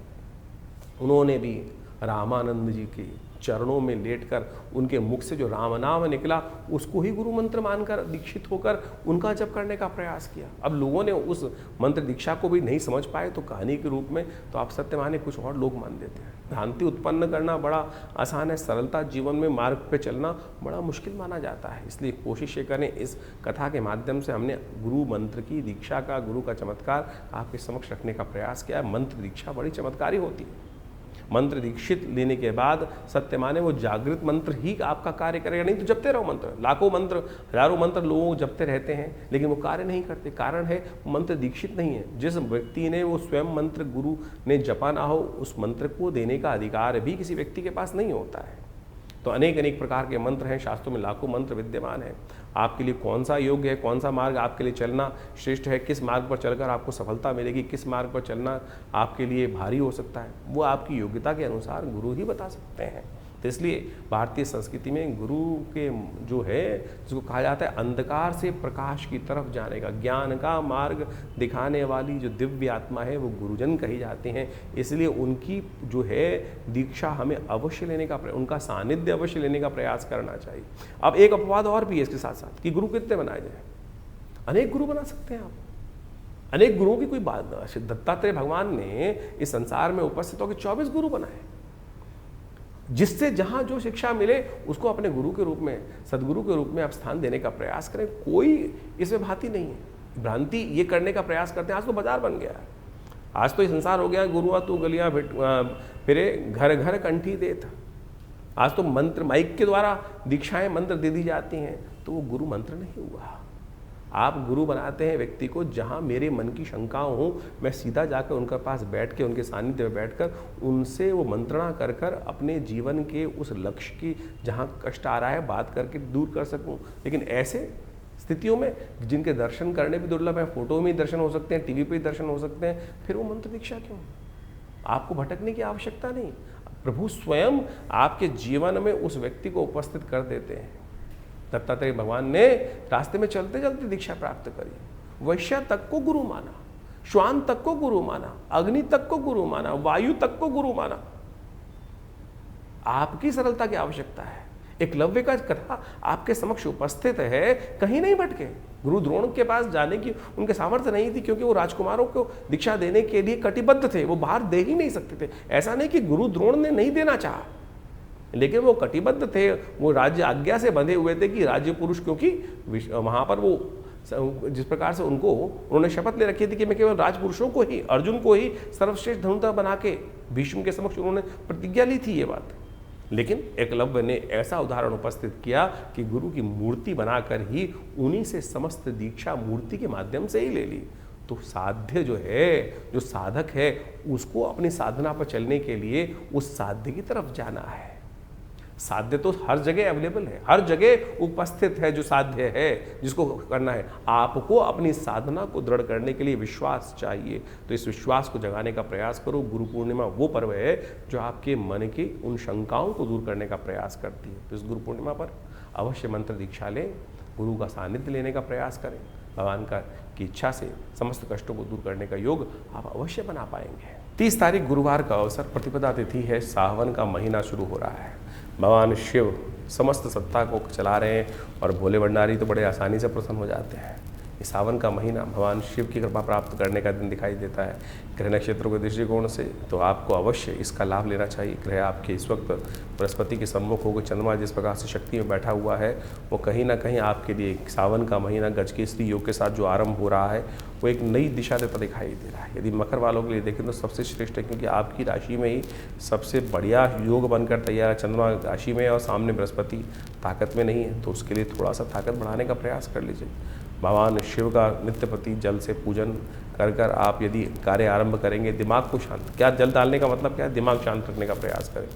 उन्होंने भी रामानंद जी के चरणों में लेटकर उनके मुख से जो राम नाम निकला उसको ही गुरु मंत्र मानकर दीक्षित होकर उनका जप करने का प्रयास किया। अब लोगों ने उस मंत्र दीक्षा को भी नहीं समझ पाए तो कहानी के रूप में तो आप सत्य माने कुछ और लोग मान देते हैं। भ्रांति उत्पन्न करना बड़ा आसान है, सरलता जीवन में मार्ग पे चलना बड़ा मुश्किल माना जाता है। इसलिए कोशिश ये करें, इस कथा के माध्यम से हमने गुरु मंत्र की दीक्षा का, गुरु का चमत्कार आपके समक्ष रखने का प्रयास किया। मंत्र दीक्षा बड़ी चमत्कारी होती है। मंत्र दीक्षित लेने के बाद सत्य माने वो जागृत मंत्र ही आपका कार्य करेगा, नहीं तो जपते रहो मंत्र, लाखों मंत्र, हजारों मंत्र लोग जपते रहते हैं लेकिन वो कार्य नहीं करते। कारण है मंत्र दीक्षित नहीं है। जिस व्यक्ति ने वो स्वयं मंत्र गुरु ने जपा ना हो, उस मंत्र को देने का अधिकार भी किसी व्यक्ति के पास नहीं होता है। तो अनेक अनेक प्रकार के मंत्र हैं, शास्त्रों में लाखों मंत्र विद्यमान हैं। आपके लिए कौन सा योग्य है, कौन सा मार्ग आपके लिए चलना श्रेष्ठ है, किस मार्ग पर चलकर आपको सफलता मिलेगी, किस मार्ग पर चलना आपके लिए भारी हो सकता है, वो आपकी योग्यता के अनुसार गुरु ही बता सकते हैं। तो इसलिए भारतीय संस्कृति में गुरु के जो है, जिसको कहा जाता है अंधकार से प्रकाश की तरफ जाने का, ज्ञान का मार्ग दिखाने वाली जो दिव्य आत्मा है वो गुरुजन कही जाते हैं। इसलिए उनकी जो है दीक्षा हमें अवश्य लेने का, उनका सानिध्य अवश्य लेने का प्रयास करना चाहिए। अब एक अपवाद और भी है इसके साथ साथ कि गुरु कितने बनाए जाए। अनेक गुरु बना सकते हैं आप, अनेक गुरुओं की कोई बात नहीं। दत्तात्रेय भगवान ने इस संसार में उपस्थित होकर 24 गुरु बनाए, जिससे जहां जो शिक्षा मिले उसको अपने गुरु के रूप में, सदगुरु के रूप में आप स्थान देने का प्रयास करें। कोई इसमें भांति नहीं है। भ्रांति ये करने का प्रयास करते हैं। आज तो बाजार बन गया है, आज तो ये संसार हो गया, गुरुआ तू गलियां फिरे घर घर कंठी देत। आज तो मंत्र माइक के द्वारा दीक्षाएं मंत्र दे दी जाती हैं, तो वो गुरु मंत्र नहीं हुआ। आप गुरु बनाते हैं व्यक्ति को जहाँ मेरे मन की शंकाओं हो, मैं सीधा जाकर उनके पास बैठ के, उनके सानिध्य में बैठकर उनसे वो मंत्रणा कर कर अपने जीवन के उस लक्ष्य की जहाँ कष्ट आ रहा है बात करके दूर कर सकूँ। लेकिन ऐसे स्थितियों में जिनके दर्शन करने भी दुर्लभ है, फोटो में ही दर्शन हो सकते हैं, टीवी पे ही दर्शन हो सकते हैं, फिर वो मंत्र दीक्षा क्यों? आपको भटकने की आवश्यकता नहीं। प्रभु स्वयं आपके जीवन में उस व्यक्ति को उपस्थित कर देते हैं। दत्तात्रेय भगवान ने रास्ते में चलते चलते दीक्षा प्राप्त करी। वैश्य तक को गुरु माना, श्वान तक को गुरु माना, अग्नि तक को गुरु माना, वायु तक को गुरु माना। आपकी सरलता की आवश्यकता है। एकलव्य का कथा आपके समक्ष उपस्थित है, कहीं नहीं भटके। गुरु द्रोण के पास जाने की उनके सामर्थ्य नहीं थी, क्योंकि वो राजकुमारों को दीक्षा देने के लिए कटिबद्ध थे, वो बाहर दे ही नहीं सकते थे। ऐसा नहीं कि गुरु द्रोण ने नहीं देना चाहा, लेकिन वो कटिबद्ध थे, वो राज्य आज्ञा से बंधे हुए थे कि राज्य पुरुष, क्योंकि वहां पर वो जिस प्रकार से उन्होंने शपथ ले रखी थी कि मैं केवल राजपुरुषों को ही, अर्जुन को ही सर्वश्रेष्ठ धनुर्धर बना के भीष्म के समक्ष उन्होंने प्रतिज्ञा ली थी ये बात। लेकिन एकलव्य ने ऐसा उदाहरण उपस्थित किया कि गुरु की मूर्ति बनाकर ही उन्हीं से समस्त दीक्षा मूर्ति के माध्यम से ही ले ली। तो साध्य जो है, जो साधक है, उसको अपनी साधना पर चलने के लिए उस साध्य की तरफ जाना है। साध्य तो हर जगह अवेलेबल है, हर जगह उपस्थित है जो साध्य है, जिसको करना है। आपको अपनी साधना को दृढ़ करने के लिए विश्वास चाहिए, तो इस विश्वास को जगाने का प्रयास करो। गुरु पूर्णिमा वो पर्व है जो आपके मन की उन शंकाओं को दूर करने का प्रयास करती है। तो इस गुरु पूर्णिमा पर अवश्य मंत्र दीक्षा लें, गुरु का सानिध्य लेने का प्रयास करें। भगवान की इच्छा से समस्त कष्टों को दूर करने का योग आप अवश्य बना पाएंगे। 30 तारीख गुरुवार का अवसर, प्रतिपदा तिथि है, सावन का महीना शुरू हो रहा है। भगवान शिव समस्त सत्ता को चला रहे हैं और भोले भंडारी तो बड़े आसानी से प्रसन्न हो जाते हैं। इस सावन का महीना भगवान शिव की कृपा प्राप्त करने का दिन दिखाई देता है। ग्रह नक्षत्रों के दृष्टिकोण से तो आपको अवश्य इसका लाभ लेना चाहिए। ग्रह आपके इस वक्त बृहस्पति के सम्मुख होकर चंद्रमा जिस प्रकार से शक्ति में बैठा हुआ है, वो कहीं ना कहीं आपके लिए सावन का महीना गजकेसरी योग के साथ जो आरंभ हो रहा है, वो एक नई दिशा देता दिखाई दे रहा है। यदि मकर वालों के लिए देखें तो सबसे श्रेष्ठ है, क्योंकि आपकी राशि में ही सबसे बढ़िया योग बनकर तैयार है। चंद्रमा राशि में और सामने बृहस्पति ताकत में नहीं है, तो उसके लिए थोड़ा सा ताकत बढ़ाने का प्रयास कर लीजिए। भगवान शिव का नित्य प्रति जल से पूजन कर आप यदि कार्य आरंभ करेंगे, दिमाग को शांत, क्या जल डालने का मतलब क्या है, दिमाग शांत रखने का प्रयास करें।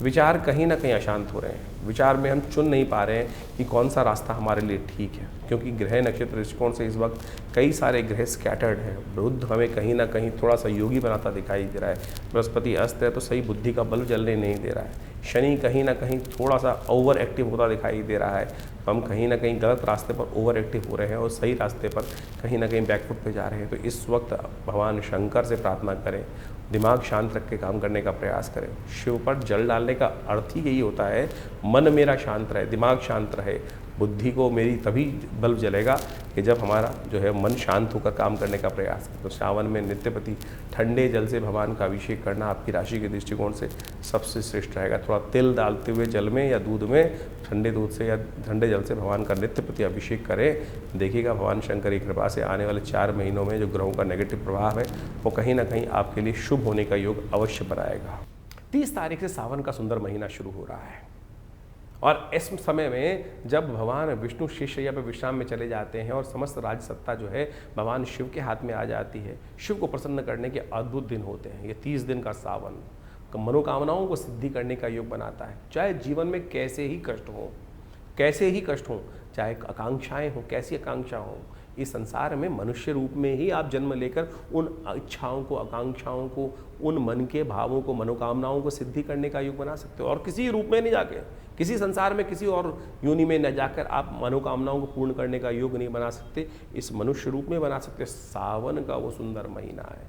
विचार कहीं ना कहीं अशांत हो रहे हैं, विचार में हम चुन नहीं पा रहे हैं कि कौन सा रास्ता हमारे लिए ठीक है, क्योंकि ग्रह नक्षत्र दृष्टिकोण से इस वक्त कई सारे ग्रह स्कैटर्ड हैं। बुध हमें कहीं ना कहीं थोड़ा सा योगी बनाता दिखाई दे रहा है, बृहस्पति अस्त है तो सही बुद्धि का बल जलने नहीं दे रहा है, शनि कहीं ना कहीं थोड़ा सा ओवर एक्टिव होता दिखाई दे रहा है, तो हम कहीं ना कहीं गलत रास्ते पर ओवर एक्टिव हो रहे हैं और सही रास्ते पर कहीं ना कहीं बैकफुट पे जा रहे हैं। तो इस वक्त भगवान शंकर से प्रार्थना करें, दिमाग शांत रख के काम करने का प्रयास करें। शिव पर जल डालने का अर्थ ही यही होता है, मन मेरा शांत रहे, दिमाग शांत रहे, बुद्धि को मेरी तभी बल्ब जलेगा कि जब हमारा जो है मन शांत होकर काम करने का प्रयास करें। तो सावन में नित्यप्रति ठंडे जल से भगवान का अभिषेक करना आपकी राशि के दृष्टिकोण से सबसे श्रेष्ठ रहेगा। थोड़ा तिल डालते हुए जल में या दूध में, ठंडे दूध से या ठंडे जल से भगवान का नित्य प्रति अभिषेक करें। देखिएगा भगवान शंकर की कृपा से आने वाले 4 महीनों में जो ग्रहों का नेगेटिव प्रभाव है वो कहीं ना कहीं आपके लिए शुभ होने का योग अवश्य बनाएगा। 30 तारीख से सावन का सुंदर महीना शुरू हो रहा है और इस समय में जब भगवान विष्णु शेषशय्या पर विश्राम में चले जाते हैं और समस्त राज सत्ता जो है भगवान शिव के हाथ में आ जाती है, शिव को प्रसन्न करने के अद्भुत दिन होते हैं। ये 30 दिन का सावन मनोकामनाओं को सिद्धि करने का योग बनाता है। चाहे जीवन में कैसे ही कष्ट हो, चाहे आकांक्षाएं हो, कैसी आकांक्षा हो, इस संसार में मनुष्य रूप में ही आप जन्म लेकर उन इच्छाओं को, आकांक्षाओं को, उन मन के भावों को, मनोकामनाओं को सिद्धि करने का योग बना सकते हो। और किसी रूप में नहीं जाके, किसी संसार में किसी और योनि में न जाकर आप मनोकामनाओं को पूर्ण करने का योग नहीं बना सकते, इस मनुष्य रूप में बना सकते। सावन का वो सुंदर महीना है,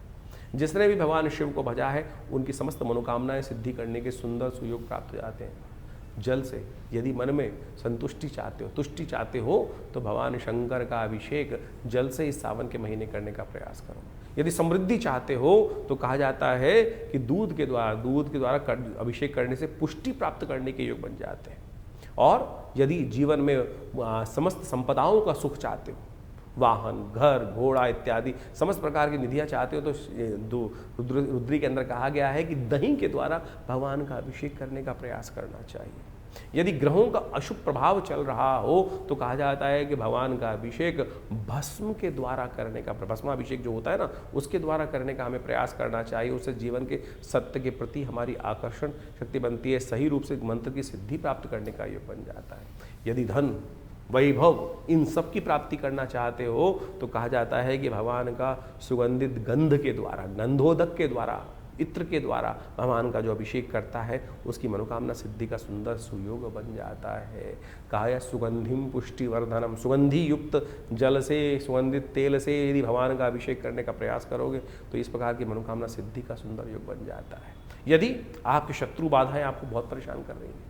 जिसने भी भगवान शिव को भजा है उनकी समस्त मनोकामनाएं सिद्धि करने के सुंदर सुयोग प्राप्त हो जाते हैं। जल से यदि मन में संतुष्टि चाहते हो, तुष्टि चाहते हो, तो भगवान शंकर का अभिषेक जल से इस सावन के महीने करने का प्रयास करो। यदि समृद्धि चाहते हो तो कहा जाता है कि दूध के द्वारा अभिषेक करने से पुष्टि प्राप्त करने के योग बन जाते हैं। और यदि जीवन में समस्त संपदाओं का सुख चाहते हो, वाहन, घर, घोड़ा इत्यादि समस्त प्रकार की निधियाँ चाहते हो, तो रुद्री के अंदर कहा गया है कि दही के द्वारा भगवान का अभिषेक करने का प्रयास करना चाहिए। यदि ग्रहों का अशुभ प्रभाव चल रहा हो तो कहा जाता है कि भगवान का अभिषेक भस्म के द्वारा करने का, भस्माभिषेक जो होता है ना, उसके द्वारा करने का हमें प्रयास करना चाहिए। उससे जीवन के सत्य के प्रति हमारी आकर्षण शक्ति बनती है, सही रूप से मंत्र की सिद्धि प्राप्त करने का योग बन जाता है। यदि धन, वैभव, इन सब की प्राप्ति करना चाहते हो तो कहा जाता है कि भगवान का सुगंधित गंध के द्वारा, गंधोदक के द्वारा, इत्र के द्वारा भगवान का जो अभिषेक करता है उसकी मनोकामना सिद्धि का सुंदर सुयोग बन जाता है। कहा है सुगंधिम पुष्टिवर्धनम, सुगंधि युक्त जल से, सुगंधित तेल से यदि भगवान का अभिषेक करने का प्रयास करोगे तो इस प्रकार की मनोकामना सिद्धि का सुंदर योग बन जाता है। यदि आपकी शत्रु बाधाएं आपको बहुत परेशान कर रही हैं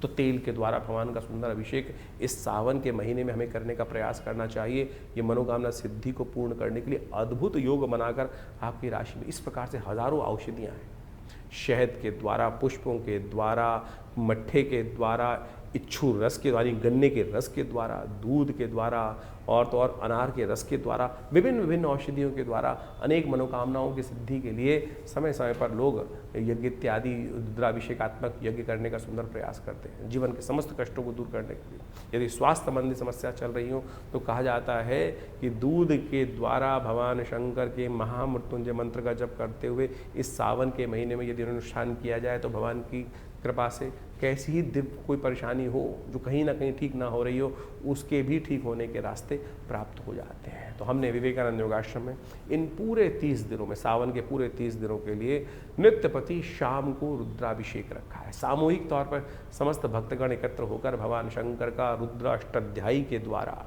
तो तेल के द्वारा भगवान का सुंदर अभिषेक इस सावन के महीने में हमें करने का प्रयास करना चाहिए। ये मनोकामना सिद्धि को पूर्ण करने के लिए अद्भुत योग बनाकर आपकी राशि में इस प्रकार से हजारों औषधियाँ हैं। शहद के द्वारा, पुष्पों के द्वारा, मट्ठे के द्वारा, इच्छू रस के द्वारा, गन्ने के रस के द्वारा, दूध के द्वारा और तो और अनार के रस के द्वारा, विभिन्न विभिन्न औषधियों के द्वारा अनेक मनोकामनाओं की सिद्धि के लिए समय समय पर लोग यज्ञ इत्यादि रुद्राभिषेकात्मक यज्ञ करने का सुंदर प्रयास करते हैं जीवन के समस्त कष्टों को दूर करने के लिए। यदि स्वास्थ्य संबंधी समस्या चल रही हो तो कहा जाता है कि दूध के द्वारा भगवान शंकर के महामृत्युंजय मंत्र का जप करते हुए इस सावन के महीने में यदि अनुष्ठान किया जाए तो भगवान की कृपा से कैसी ही दिव्य कोई परेशानी हो जो कहीं ना कहीं ठीक ना हो रही हो, उसके भी ठीक होने के रास्ते प्राप्त हो जाते हैं। तो हमने विवेकानंद योगाश्रम में इन पूरे 30 दिनों में, सावन के पूरे 30 दिनों के लिए नित्यपति शाम को रुद्राभिषेक रखा है। सामूहिक तौर पर समस्त भक्तगण एकत्र होकर भगवान शंकर का रुद्र अष्टाध्यायी के द्वारा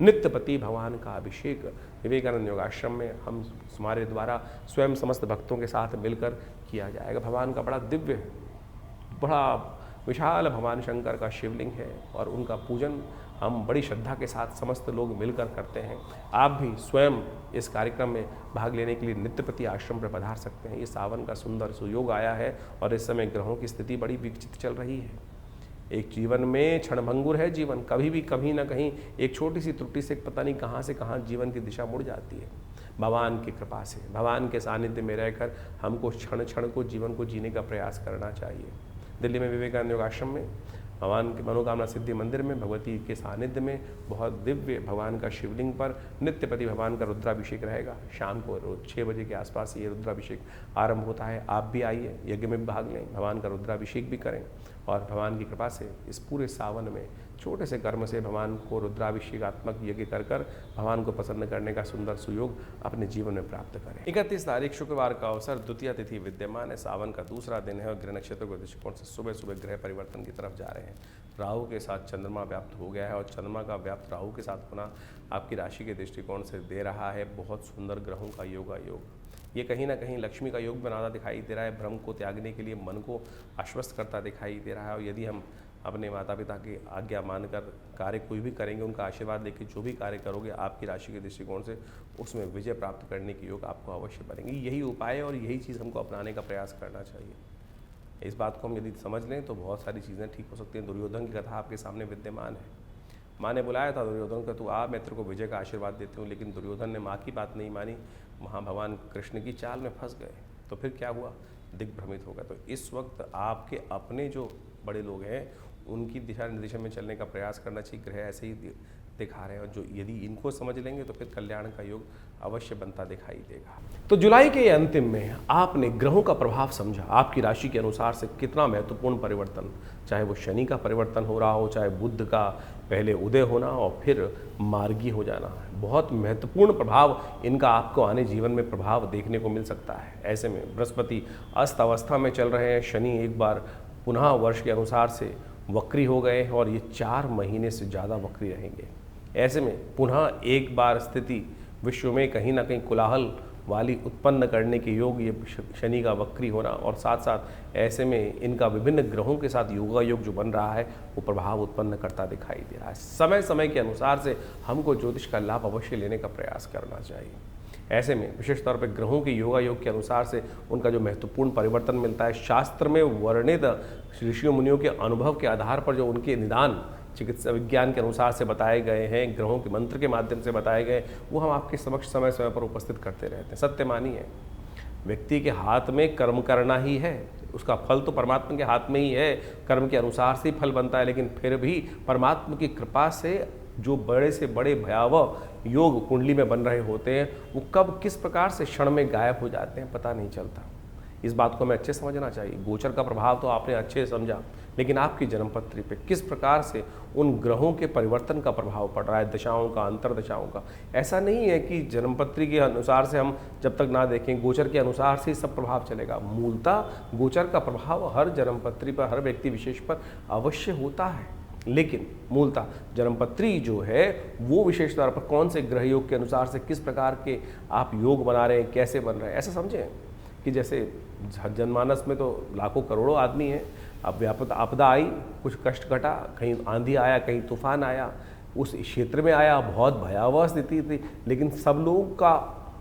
नित्यपति भगवान का अभिषेक विवेकानंद योगाश्रम में हम हमारे द्वारा स्वयं समस्त भक्तों के साथ मिलकर किया जाएगा। भगवान का बड़ा दिव्य, बड़ा विशाल भगवान शंकर का शिवलिंग है और उनका पूजन हम बड़ी श्रद्धा के साथ समस्त लोग मिलकर करते हैं। आप भी स्वयं इस कार्यक्रम में भाग लेने के लिए नित्यपति आश्रम पर पधार सकते हैं। ये सावन का सुंदर सुयोग आया है और इस समय ग्रहों की स्थिति बड़ी विचित्र चल रही है। एक जीवन में क्षणभंगुर है जीवन, कभी भी कहीं ना कहीं एक छोटी सी त्रुटि से पता नहीं कहाँ से कहाँ जीवन की दिशा मुड़ जाती है। भगवान की कृपा से, भगवान के सानिध्य में रहकर हमको क्षण क्षण को जीवन को जीने का प्रयास करना चाहिए। दिल्ली में विवेकानंद योगाश्रम में भगवान के मनोकामना सिद्धि मंदिर में भगवती के सानिध्य में बहुत दिव्य भगवान का शिवलिंग पर नित्यपति भगवान का रुद्राभिषेक रहेगा। शाम को रोज 6 बजे के आसपास ये रुद्राभिषेक आरंभ होता है। आप भी आइए, यज्ञ में भाग लें, भगवान का रुद्राभिषेक भी करें और भगवान की कृपा से इस पूरे सावन में छोटे से कर्म से भगवान को रुद्राभिषेकात्मक यज्ञ कर भगवान को प्रसन्न करने का सुंदर सुयोग अपने जीवन में प्राप्त करें। 31 तारीख शुक्रवार का अवसर, द्वितीय तिथि विद्यमान है, सावन का दूसरा दिन है और गृह नक्षत्र के दृष्टिकोण से सुबह सुबह ग्रह परिवर्तन की तरफ जा रहे हैं। राहु के साथ चंद्रमा व्याप्त हो गया है और चंद्रमा का व्याप्त राहु के साथ होना आपकी राशि के दृष्टिकोण से दे रहा है बहुत सुंदर ग्रहों का योग। ये कहीं ना कहीं लक्ष्मी का योग बनाता दिखाई दे रहा है, भ्रम को त्यागने के लिए मन को आश्वस्त करता दिखाई दे रहा है। और यदि हम अपने माता पिता की आज्ञा मानकर कार्य कोई भी करेंगे, उनका आशीर्वाद लेकर जो भी कार्य करोगे आपकी राशि के दृष्टिकोण से उसमें विजय प्राप्त करने के योग आपको अवश्य बनेंगे। यही उपाय है और यही चीज़ हमको अपनाने का प्रयास करना चाहिए। इस बात को हम यदि समझ लें तो बहुत सारी चीज़ें ठीक हो सकती हैं। दुर्योधन की कथा आपके सामने विद्यमान है। माँ ने बुलाया था दुर्योधन का, तू आ, मैं तेरे को विजय का आशीर्वाद देती हूँ, लेकिन दुर्योधन ने माँ की बात नहीं मानी, वहाँ भगवान कृष्ण की चाल में फंस गए। तो फिर क्या हुआ, दिग्भ्रमित हो गया। तो इस वक्त आपके अपने जो बड़े लोग हैं उनकी दिशा निर्देशन में चलने का प्रयास करना चाहिए। ग्रह ऐसे ही दिखा रहे हैं और जो यदि इनको समझ लेंगे तो फिर कल्याण का योग अवश्य बनता दिखाई देगा। तो जुलाई के अंतिम में आपने ग्रहों का प्रभाव समझा, आपकी राशि के अनुसार से कितना महत्वपूर्ण परिवर्तन, चाहे वो शनि का परिवर्तन हो रहा हो, चाहे बुध का पहले उदय होना और फिर मार्गी हो जाना, बहुत महत्वपूर्ण प्रभाव इनका आपको आने जीवन में प्रभाव देखने को मिल सकता है। ऐसे में बृहस्पति अस्त अवस्था में चल रहे हैं, शनि एक बार पुनः वर्ष के अनुसार से वक्री हो गए और ये 4 महीने से ज़्यादा वक्री रहेंगे। ऐसे में पुनः एक बार स्थिति विश्व में कहीं ना कहीं कोलाहल वाली उत्पन्न करने के योग ये शनि का वक्री होना और साथ साथ ऐसे में इनका विभिन्न ग्रहों के साथ योगा योग जो बन रहा है वो प्रभाव उत्पन्न करता दिखाई दे रहा है। समय समय के अनुसार से हमको ज्योतिष का लाभ अवश्य लेने का प्रयास करना चाहिए। ऐसे में विशेष तौर पर ग्रहों के योगा योग के अनुसार से उनका जो महत्वपूर्ण परिवर्तन मिलता है, शास्त्र में वर्णित ऋषियों मुनियों के अनुभव के आधार पर जो उनके निदान चिकित्सा विज्ञान के अनुसार से बताए गए हैं, ग्रहों के मंत्र के माध्यम से बताए गए, वो हम आपके समक्ष समय समय पर उपस्थित करते रहते हैं। सत्य मानिए, व्यक्ति के हाथ में कर्म करना ही है, उसका फल तो परमात्मा के हाथ में ही है, कर्म के अनुसार से ही फल बनता है, लेकिन फिर भी परमात्मा की कृपा से जो बड़े से बड़े भयावह योग कुंडली में बन रहे होते हैं वो कब किस प्रकार से क्षण में गायब हो जाते हैं पता नहीं चलता। इस बात को हमें अच्छे समझना चाहिए। गोचर का प्रभाव तो आपने अच्छे से समझा, लेकिन आपकी जन्मपत्री पे किस प्रकार से उन ग्रहों के परिवर्तन का प्रभाव पड़ रहा है, दशाओं का, अंतरदशाओं का। ऐसा नहीं है कि जन्मपत्री के अनुसार से हम जब तक ना देखें, गोचर के अनुसार से सब प्रभाव चलेगा। मूलतः गोचर का प्रभाव हर जन्मपत्री पर, हर व्यक्ति विशेष पर अवश्य होता है, लेकिन मूलतः जन्मपत्री जो है वो विशेष तौर पर कौन से ग्रह योग के अनुसार से किस प्रकार के आप योग बना रहे हैं, कैसे बन रहे हैं। ऐसा समझें कि जैसे जनमानस में तो लाखों करोड़ों आदमी हैं, अब व्यापक आपदा आई, कुछ कष्ट घटा, कहीं आंधी आया, कहीं तूफान आया, उस क्षेत्र में आया, बहुत भयावह स्थिति थी, लेकिन सब लोगों का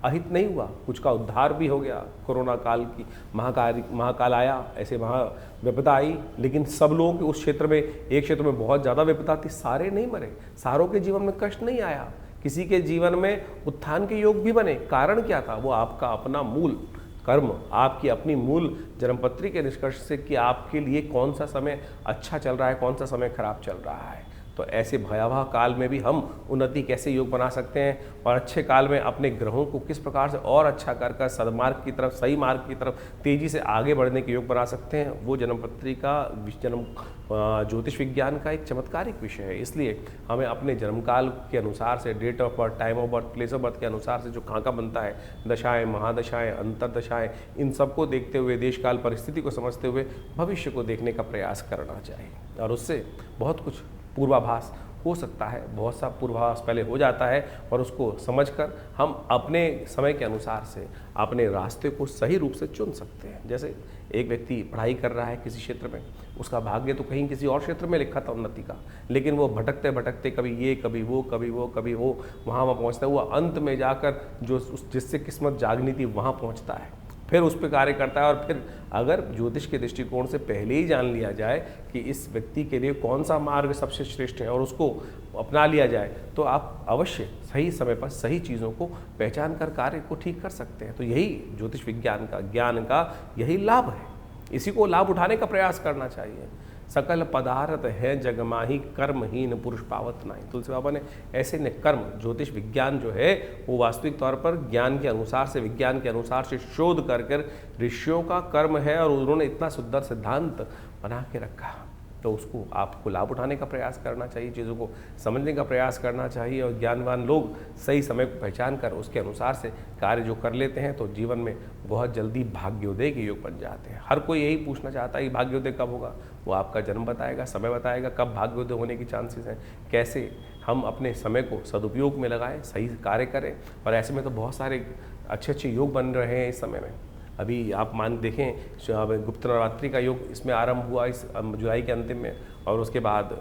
अहित नहीं हुआ, कुछ का उद्धार भी हो गया। कोरोना काल की महाकाल आया, ऐसे विपदा आई, लेकिन सब लोगों के उस क्षेत्र में, एक क्षेत्र में बहुत ज़्यादा विपदा थी, सारे नहीं मरे, सारों के जीवन में कष्ट नहीं आया, किसी के जीवन में उत्थान के योग भी बने। कारण क्या था? वो आपका अपना मूल कर्म, आपकी अपनी मूल जन्मपत्री के निष्कर्ष से कि आपके लिए कौन सा समय अच्छा चल रहा है, कौन सा समय खराब चल रहा है। तो ऐसे भयावह काल में भी हम उन्नति कैसे योग बना सकते हैं और अच्छे काल में अपने ग्रहों को किस प्रकार से और अच्छा कर सदमार्ग की तरफ, सही मार्ग की तरफ तेजी से आगे बढ़ने के योग बना सकते हैं, वो जन्मपत्री का जन्म ज्योतिष विज्ञान का एक चमत्कारिक विषय है। इसलिए हमें अपने जन्मकाल के अनुसार से, date of birth, time of birth, place of birth के अनुसार से जो खाका बनता है, दशाएं, महादशाएं, अंतरदशाएं, इन सबको देखते हुए, देश काल परिस्थिति को समझते हुए भविष्य को देखने का प्रयास करना चाहिए और उससे बहुत कुछ पूर्वाभास हो सकता है, बहुत सा पूर्वाभास पहले हो जाता है और उसको समझकर हम अपने समय के अनुसार से अपने रास्ते को सही रूप से चुन सकते हैं। जैसे एक व्यक्ति पढ़ाई कर रहा है किसी क्षेत्र में, उसका भाग्य तो कहीं किसी और क्षेत्र में लिखा था उन्नति का, लेकिन वो भटकते भटकते कभी ये, कभी वो, कभी वो, कभी वो, वहाँ पहुँचता है, वो अंत में जाकर जो जिससे किस्मत जागनी थी वहाँ पहुँचता है, फिर उस पर कार्य करता है। और फिर अगर ज्योतिष के दृष्टिकोण से पहले ही जान लिया जाए कि इस व्यक्ति के लिए कौन सा मार्ग सबसे श्रेष्ठ है और उसको अपना लिया जाए, तो आप अवश्य सही समय पर सही चीज़ों को पहचान कर कार्य को ठीक कर सकते हैं। तो यही ज्योतिष विज्ञान का, ज्ञान का यही लाभ है, इसी को लाभ उठाने का प्रयास करना चाहिए। सकल पदार्थ है जगमाही, कर्महीन पुरुष पावत नहीं। तुलसी बाबा ने ऐसे ने कर्म, ज्योतिष विज्ञान जो है वो वास्तविक तौर पर ज्ञान के अनुसार से, विज्ञान के अनुसार से शोध कर ऋषियों का कर्म है और उन्होंने इतना सुंदर सिद्धांत बना के रखा, तो उसको आपको लाभ उठाने का प्रयास करना चाहिए, चीज़ों को समझने का प्रयास करना चाहिए और ज्ञानवान लोग सही समय को पहचान कर उसके अनुसार से कार्य जो कर लेते हैं तो जीवन में बहुत जल्दी भाग्योदय के योग बन जाते हैं। हर कोई यही पूछना चाहता है कि भाग्योदय कब होगा, वो आपका जन्म बताएगा, समय बताएगा कब भाग्योदय होने की चांसेस हैं, कैसे हम अपने समय को सदुपयोग में लगाएं, सही कार्य करें। और ऐसे में तो बहुत सारे अच्छे अच्छे योग बन रहे हैं इस समय में। अभी आप मान देखें, गुप्त नवरात्रि का योग इसमें आरंभ हुआ इस जुलाई के अंतिम में, और उसके बाद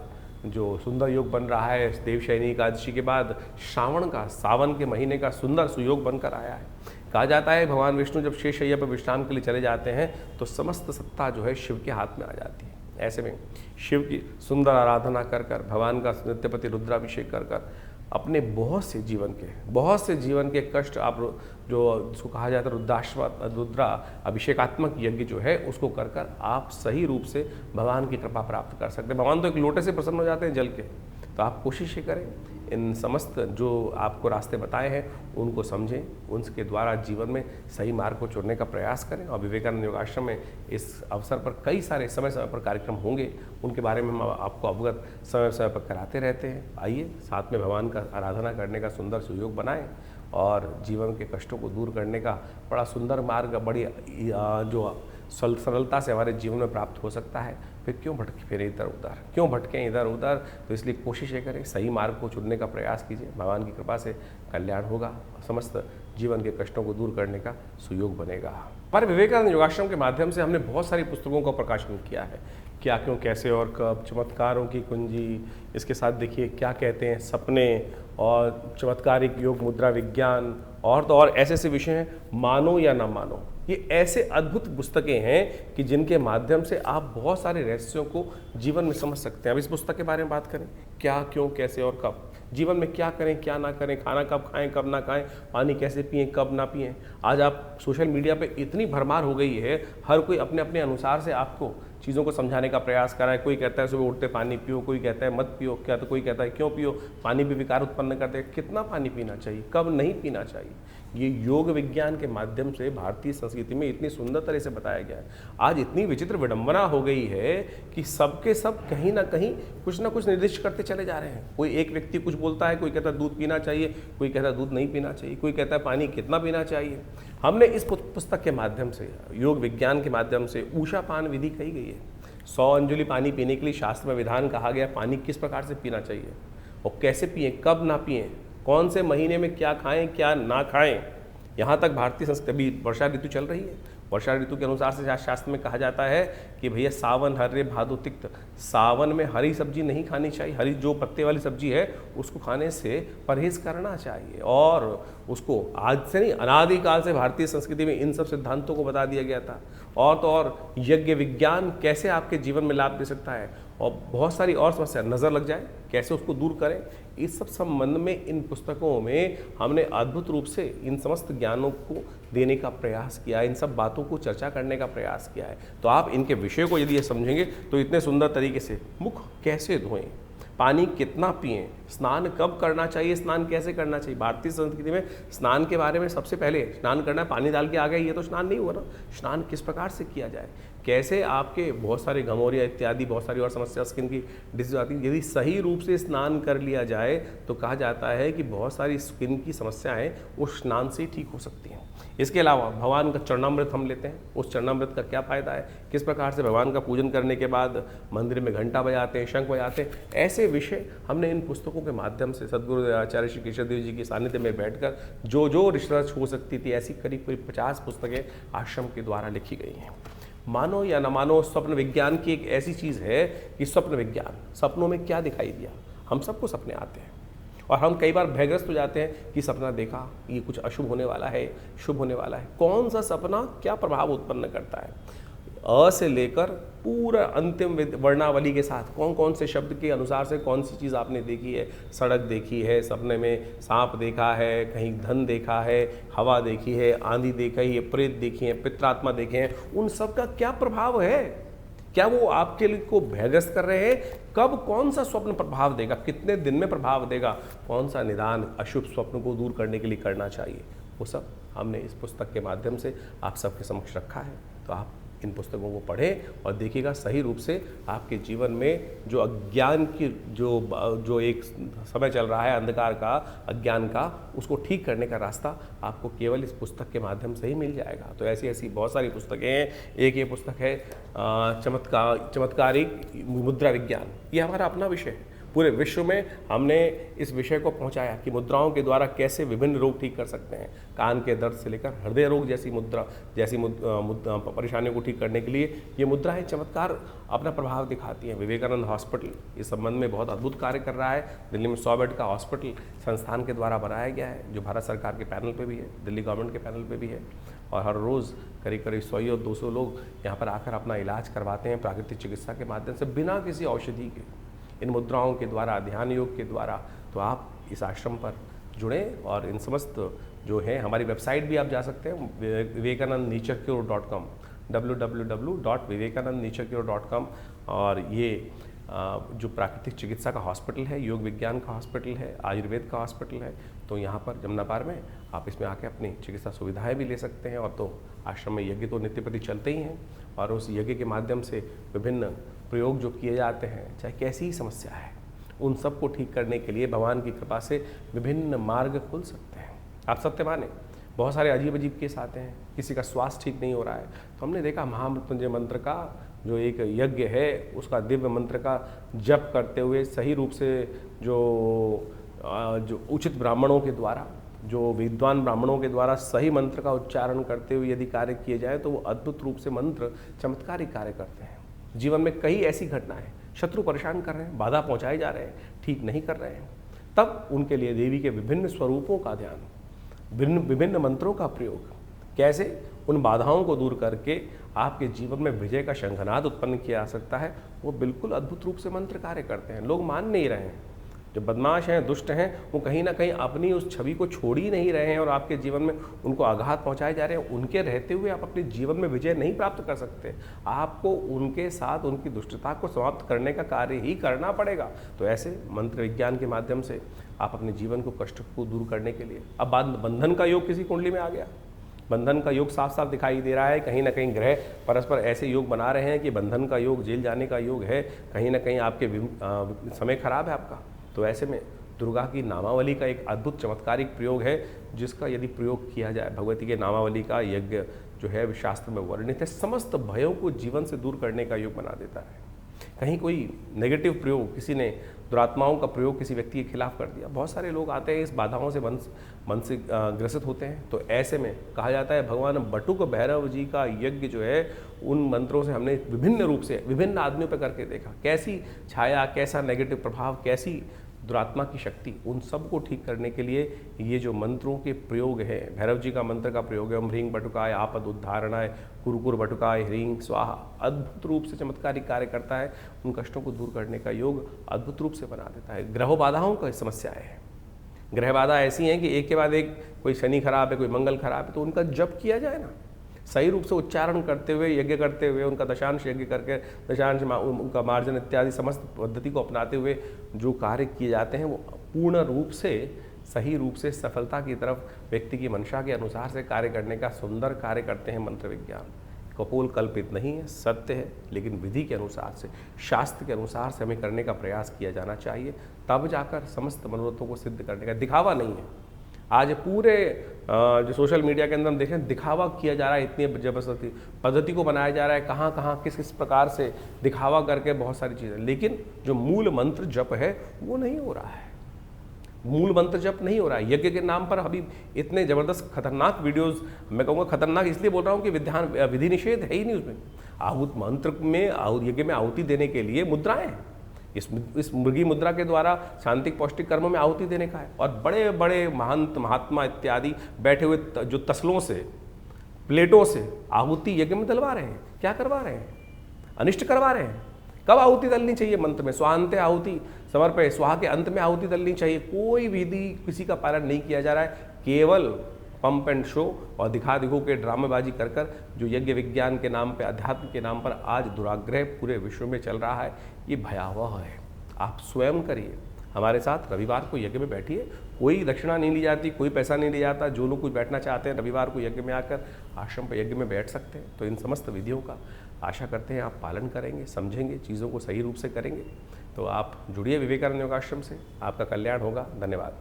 जो सुंदर योग बन रहा है देवशयनी एकादशी के बाद श्रावण का, सावन के महीने का सुंदर सुयोग बनकर आया है। कहा जाता है भगवान विष्णु जब शेष शैया पर विश्राम के लिए चले जाते हैं तो समस्त सत्ता जो है शिव के हाथ में आ जाती है। ऐसे में शिव की सुंदर आराधना कर कर, भगवान का नित्यपति रुद्राभिषेक कर कर अपने बहुत से जीवन के कष्ट आप जो जिसको कहा जाता है रुद्रा अभिषेकात्मक यज्ञ जो है उसको कर कर आप सही रूप से भगवान की कृपा प्राप्त कर सकते हैं। भगवान तो एक लोटे से प्रसन्न हो जाते हैं जल के। तो आप कोशिश ये करें, इन समस्त जो आपको रास्ते बताए हैं उनको समझें, उनके द्वारा जीवन में सही मार्ग को चुनने का प्रयास करें। और विवेकानंद योगाश्रम में इस अवसर पर कई सारे समय समय पर कार्यक्रम होंगे, उनके बारे में हम आपको अवगत समय समय पर कराते रहते हैं। आइए साथ में भगवान का आराधना करने का सुंदर सुयोग बनाएं और जीवन के कष्टों को दूर करने का बड़ा सुंदर मार्ग, बड़ी जो सरलता से हमारे जीवन में प्राप्त हो सकता है। फिर क्यों भटके फिर इधर उधर, क्यों भटकें इधर उधर। तो इसलिए कोशिश ये करें, सही मार्ग को चुनने का प्रयास कीजिए, भगवान की कृपा से कल्याण होगा, समस्त जीवन के कष्टों को दूर करने का सुयोग बनेगा। हमारे विवेकानंद योगाश्रम के माध्यम से हमने बहुत सारी पुस्तकों का प्रकाशन किया है, क्या क्यों कैसे और कब, चमत्कारों की कुंजी, इसके साथ देखिए क्या कहते हैं सपने, और चमत्कारिक योग मुद्रा विज्ञान, और तो और ऐसे ऐसे विषय हैं, मानो या ना मानो। ये ऐसे अद्भुत पुस्तकें हैं कि जिनके माध्यम से आप बहुत सारे रहस्यों को जीवन में समझ सकते हैं। अब इस पुस्तक के बारे में बात करें, क्या क्यों कैसे और कब, जीवन में क्या करें क्या ना करें, खाना कब खाएं कब ना खाएं, पानी कैसे पिएं कब ना पिएं। आज आप सोशल मीडिया पे इतनी भरमार हो गई है, हर कोई अपने अपने अनुसार से आपको चीज़ों को समझाने का प्रयास कर रहा है। कोई कहता है सुबह उठते पानी पियो, कोई कहता है मत पियो, क्या तो कोई कहता है क्यों पियो, पानी भी विकार उत्पन्न करते हैं। कितना पानी पीना चाहिए, कब नहीं पीना चाहिए, ये योग विज्ञान के माध्यम से भारतीय संस्कृति में इतनी सुंदर तरह से बताया गया है। आज इतनी विचित्र विडंबना हो गई है कि सबके सब कहीं ना कहीं कुछ ना कुछ निर्दिष्ट करते चले जा रहे हैं। कोई एक व्यक्ति कुछ बोलता है, कोई कहता है दूध पीना चाहिए, कोई कहता है दूध नहीं पीना चाहिए, कोई कहता है पानी कितना पीना चाहिए। हमने इस पुस्तक के माध्यम से, योग विज्ञान के माध्यम से ऊषा पान विधि कही गई है। 100 अंजुलि पानी पीने के लिए शास्त्र में विधान कहा गया, पानी किस प्रकार से पीना चाहिए और कैसे पिएं, कब ना पिएं, कौन से महीने में क्या खाएं क्या ना खाएं। यहाँ तक भारतीय संस्कृति, अभी वर्षा ऋतु चल रही है, वर्षा ऋतु के अनुसार से शास्त्र में कहा जाता है कि भैया सावन हर्रे भादो तिक्त, सावन में हरी सब्जी नहीं खानी चाहिए, हरी जो पत्ते वाली सब्जी है उसको खाने से परहेज करना चाहिए। और उसको आज से नहीं, अनादिकाल से भारतीय संस्कृति में इन सब सिद्धांतों को बता दिया गया था। और तो और यज्ञ विज्ञान कैसे आपके जीवन में लाभ दे सकता है और बहुत सारी और समस्या, नज़र लग जाए कैसे उसको दूर करें, इस सब संबंध में इन पुस्तकों में हमने अद्भुत रूप से इन समस्त ज्ञानों को देने का प्रयास किया है, इन सब बातों को चर्चा करने का प्रयास किया है। तो आप इनके विषय को यदि ये समझेंगे तो इतने सुंदर तरीके से मुख कैसे धोएं, पानी कितना पिएं, स्नान कब करना चाहिए, स्नान कैसे करना चाहिए। भारतीय संस्कृति में स्नान के बारे में सबसे पहले स्नान करना है, पानी डाल के आ गए, ये तो स्नान नहीं हुआ ना। स्नान किस प्रकार से किया जाए, कैसे आपके बहुत सारे घमौरिया इत्यादि बहुत सारी और समस्या, स्किन की डिजीज आती है, यदि सही रूप से स्नान कर लिया जाए तो कहा जाता है कि बहुत सारी स्किन की समस्याएं वो स्नान से ही ठीक हो सकती हैं। इसके अलावा भगवान का चरणामृत हम लेते हैं, उस चरणामृत का क्या फ़ायदा है, किस प्रकार से भगवान का पूजन करने के बाद मंदिर में घंटा बजाते हैं, शंख बजाते हैं, ऐसे विषय हमने इन पुस्तकों के माध्यम से सद्गुरु आचार्य श्री केशव देव जी के सानिध्य में बैठकर जो रिसर्च हो सकती थी, ऐसी करीब 50 पुस्तकें आश्रम के द्वारा लिखी गई हैं। मानो या न मानो, स्वप्न विज्ञान की एक ऐसी चीज़ है कि स्वप्न विज्ञान, सपनों में क्या दिखाई दिया, हम सबको सपने आते हैं और हम कई बार भयग्रस्त हो जाते हैं कि सपना देखा, ये कुछ अशुभ होने वाला है, शुभ होने वाला है। कौन सा सपना क्या प्रभाव उत्पन्न करता है, अ से लेकर पूरा अंतिम वर्णावली के साथ कौन कौन से शब्द के अनुसार से कौन सी चीज़ आपने देखी है। सड़क देखी है, सपने में सांप देखा है, कहीं धन देखा है, हवा देखी है, आंधी देखी है, प्रेत देखी है, पित्रात्मा देखे हैं, उन सब का क्या प्रभाव है, क्या वो आपके लिए को भयग्रस्त कर रहे हैं, कब कौन सा स्वप्न प्रभाव देगा, कितने दिन में प्रभाव देगा, कौन सा निदान अशुभ स्वप्न को दूर करने के लिए करना चाहिए, वो सब हमने इस पुस्तक के माध्यम से आप सबके समक्ष रखा है। तो आप इन पुस्तकों को पढ़ें और देखिएगा सही रूप से आपके जीवन में जो अज्ञान की जो एक समय चल रहा है, अंधकार का, अज्ञान का, उसको ठीक करने का रास्ता आपको केवल इस पुस्तक के माध्यम से ही मिल जाएगा। तो ऐसी ऐसी बहुत सारी पुस्तकें हैं। एक ये पुस्तक है चमत्कारिक मुद्रा विज्ञान, ये हमारा अपना विषय है। पूरे विश्व में हमने इस विषय को पहुंचाया कि मुद्राओं के द्वारा कैसे विभिन्न रोग ठीक कर सकते हैं। कान के दर्द से लेकर हृदय रोग जैसी परेशानियों को ठीक करने के लिए ये मुद्राएं चमत्कार अपना प्रभाव दिखाती हैं। विवेकानंद हॉस्पिटल इस संबंध में बहुत अद्भुत कार्य कर रहा है। दिल्ली में 100 बेड का हॉस्पिटल संस्थान के द्वारा बनाया गया है, जो भारत सरकार के पैनल पर भी है, दिल्ली गवर्नमेंट के पैनल पर भी है। और हर रोज़ करीब 100 और 200 लोग यहाँ पर आकर अपना इलाज करवाते हैं प्राकृतिक चिकित्सा के माध्यम से, बिना किसी औषधि के, इन मुद्राओं के द्वारा, ध्यान योग के द्वारा। तो आप इस आश्रम पर जुड़ें और इन समस्त जो है, हमारी वेबसाइट भी आप जा सकते हैं vivekanandnaturecure.com, www.vivekanandnaturecure.com। और ये जो प्राकृतिक चिकित्सा का हॉस्पिटल है, योग विज्ञान का हॉस्पिटल है, आयुर्वेद का हॉस्पिटल है, तो यहाँ पर जमुनापार में आप इसमें आके अपनी चिकित्सा सुविधाएं भी ले सकते हैं। और तो आश्रम में यज्ञ तो नित्य प्रति चलते ही हैं, और उस यज्ञ के माध्यम से विभिन्न प्रयोग जो किए जाते हैं, चाहे कैसी ही समस्या है, उन सब को ठीक करने के लिए भगवान की कृपा से विभिन्न मार्ग खुल सकते हैं। आप सत्य माने, बहुत सारे अजीब अजीब केस आते हैं, किसी का स्वास्थ्य ठीक नहीं हो रहा है, तो हमने देखा महामृत्युंजय मंत्र का जो एक यज्ञ है, उसका दिव्य मंत्र का जप करते हुए सही रूप से जो उचित ब्राह्मणों के द्वारा, जो विद्वान ब्राह्मणों के द्वारा सही मंत्र का उच्चारण करते हुए यदि कार्य किए जाए, तो वो अद्भुत रूप से मंत्र चमत्कारिक कार्य करते हैं। जीवन में कई ऐसी घटनाएं, शत्रु परेशान कर रहे हैं, बाधा पहुंचाए जा रहे हैं, ठीक नहीं कर रहे हैं, तब उनके लिए देवी के विभिन्न स्वरूपों का ध्यान, विभिन्न मंत्रों का प्रयोग, कैसे उन बाधाओं को दूर करके आपके जीवन में विजय का शंखनाद उत्पन्न किया जा सकता है, वो बिल्कुल अद्भुत रूप से मंत्र कार्य करते हैं। लोग मान नहीं रहे हैं, जो बदमाश हैं, दुष्ट हैं, वो कहीं ना कहीं अपनी उस छवि को छोड़ ही नहीं रहे हैं और आपके जीवन में उनको आघात पहुंचाए जा रहे हैं। उनके रहते हुए आप अपने जीवन में विजय नहीं प्राप्त कर सकते। आपको उनके साथ उनकी दुष्टता को समाप्त करने का कार्य ही करना पड़ेगा। तो ऐसे मंत्र विज्ञान के माध्यम से आप अपने जीवन को, कष्ट को दूर करने के लिए, अब बंधन का योग किसी कुंडली में आ गया, बंधन का योग साफ साफ दिखाई दे रहा है। कहीं ना कहीं ग्रह परस्पर ऐसे योग बना रहे हैं कि बंधन का योग, जेल जाने का योग है। कहीं ना कहीं आपके समय खराब है आपका। तो ऐसे में दुर्गा की नामावली का एक अद्भुत चमत्कारिक प्रयोग है, जिसका यदि प्रयोग किया जाए, भगवती के नामावली का यज्ञ जो है शास्त्र में वर्णित है, समस्त भयों को जीवन से दूर करने का योग बना देता है। कहीं कोई नेगेटिव प्रयोग, किसी ने दुरात्माओं का प्रयोग किसी व्यक्ति के खिलाफ कर दिया, बहुत सारे लोग आते हैं इस बाधाओं से मन से ग्रसित होते हैं। तो ऐसे में कहा जाता है भगवान बटुक भैरव जी का यज्ञ जो है, उन मंत्रों से हमने विभिन्न रूप से विभिन्न आदमियों पर करके देखा, कैसी छाया, कैसा नेगेटिव प्रभाव, कैसी दुरात्मा की शक्ति, उन सब को ठीक करने के लिए ये जो मंत्रों के प्रयोग है, भैरव जी का मंत्र का प्रयोग है, ओम ह्रीं बटुकाय आपद उद्धारणाय कुरकुर बटुकाय ह्रीं स्वाहा, अद्भुत रूप से चमत्कारिक कार्य करता है। उन कष्टों को दूर करने का योग अद्भुत रूप से बना देता है। ग्रह बाधाओं का समस्याएं हैं, ग्रह बाधा ऐसी हैं कि एक के बाद एक, कोई शनि खराब है, कोई मंगल खराब है, तो उनका जप किया जाए ना, सही रूप से उच्चारण करते हुए, यज्ञ करते हुए, उनका दशांश यज्ञ करके, दशांश उनका मार्जन इत्यादि समस्त पद्धति को अपनाते हुए जो कार्य किए जाते हैं, वो पूर्ण रूप से, सही रूप से सफलता की तरफ व्यक्ति की मंशा के अनुसार से कार्य करने का सुंदर कार्य करते हैं मंत्र विज्ञान। कपोल कल्पित नहीं है, सत्य है, लेकिन विधि के अनुसार से, शास्त्र के अनुसार से हमें करने का प्रयास किया जाना चाहिए, तब जाकर समस्त मनोरथों को सिद्ध करने का। दिखावा नहीं है। आज पूरे जो सोशल मीडिया के अंदर हम देखें, दिखावा किया जा रहा है, इतनी जबरदस्ती पद्धति को बनाया जा रहा है, कहाँ कहाँ किस किस प्रकार से दिखावा करके बहुत सारी चीज़ें, लेकिन जो मूल मंत्र जप है वो नहीं हो रहा है। मूल मंत्र जप नहीं हो रहा है। यज्ञ के नाम पर अभी इतने ज़बरदस्त खतरनाक वीडियोस, मैं कहूँगा खतरनाक इसलिए बोल रहा हूँ कि विधि निषेध है ही नहीं उसमें। आहूत मंत्र में, यज्ञ में आहुति देने के लिए मुद्राएं हैं। इस मुर्गी मुद्रा के द्वारा शांतिक पौष्टिक कर्मों में आहुति देने का है। और बड़े बड़े महंत, महात्मा इत्यादि बैठे हुए जो तसलों से, प्लेटों से आहुति यज्ञ में डलवा रहे हैं। क्या करवा रहे हैं? अनिष्ट करवा रहे हैं। कब आहुति डलनी चाहिए? मंत्र में स्वांते आहुति समर्पय, स्वाहा के अंत में आहुति डलनी चाहिए। कोई विधि किसी का पालन नहीं किया जा रहा है, केवल पंप एंड शो और दिखा दिखो के ड्रामेबाजी कर कर जो यज्ञ विज्ञान के नाम पे, अध्यात्म के नाम पर आज दुराग्रह पूरे विश्व में चल रहा है, ये भयावह है। आप स्वयं करिए, हमारे साथ रविवार को यज्ञ में बैठिए। कोई दक्षिणा नहीं ली जाती, कोई पैसा नहीं लिया जाता। जो लोग कुछ बैठना चाहते हैं रविवार को यज्ञ में आकर आश्रम पर यज्ञ में बैठ सकते हैं। तो इन समस्त विधियों का आशा करते हैं आप पालन करेंगे, समझेंगे, चीज़ों को सही रूप से करेंगे। तो आप जुड़िए विवेकानंद योगाश्रम से, आपका कल्याण होगा। धन्यवाद।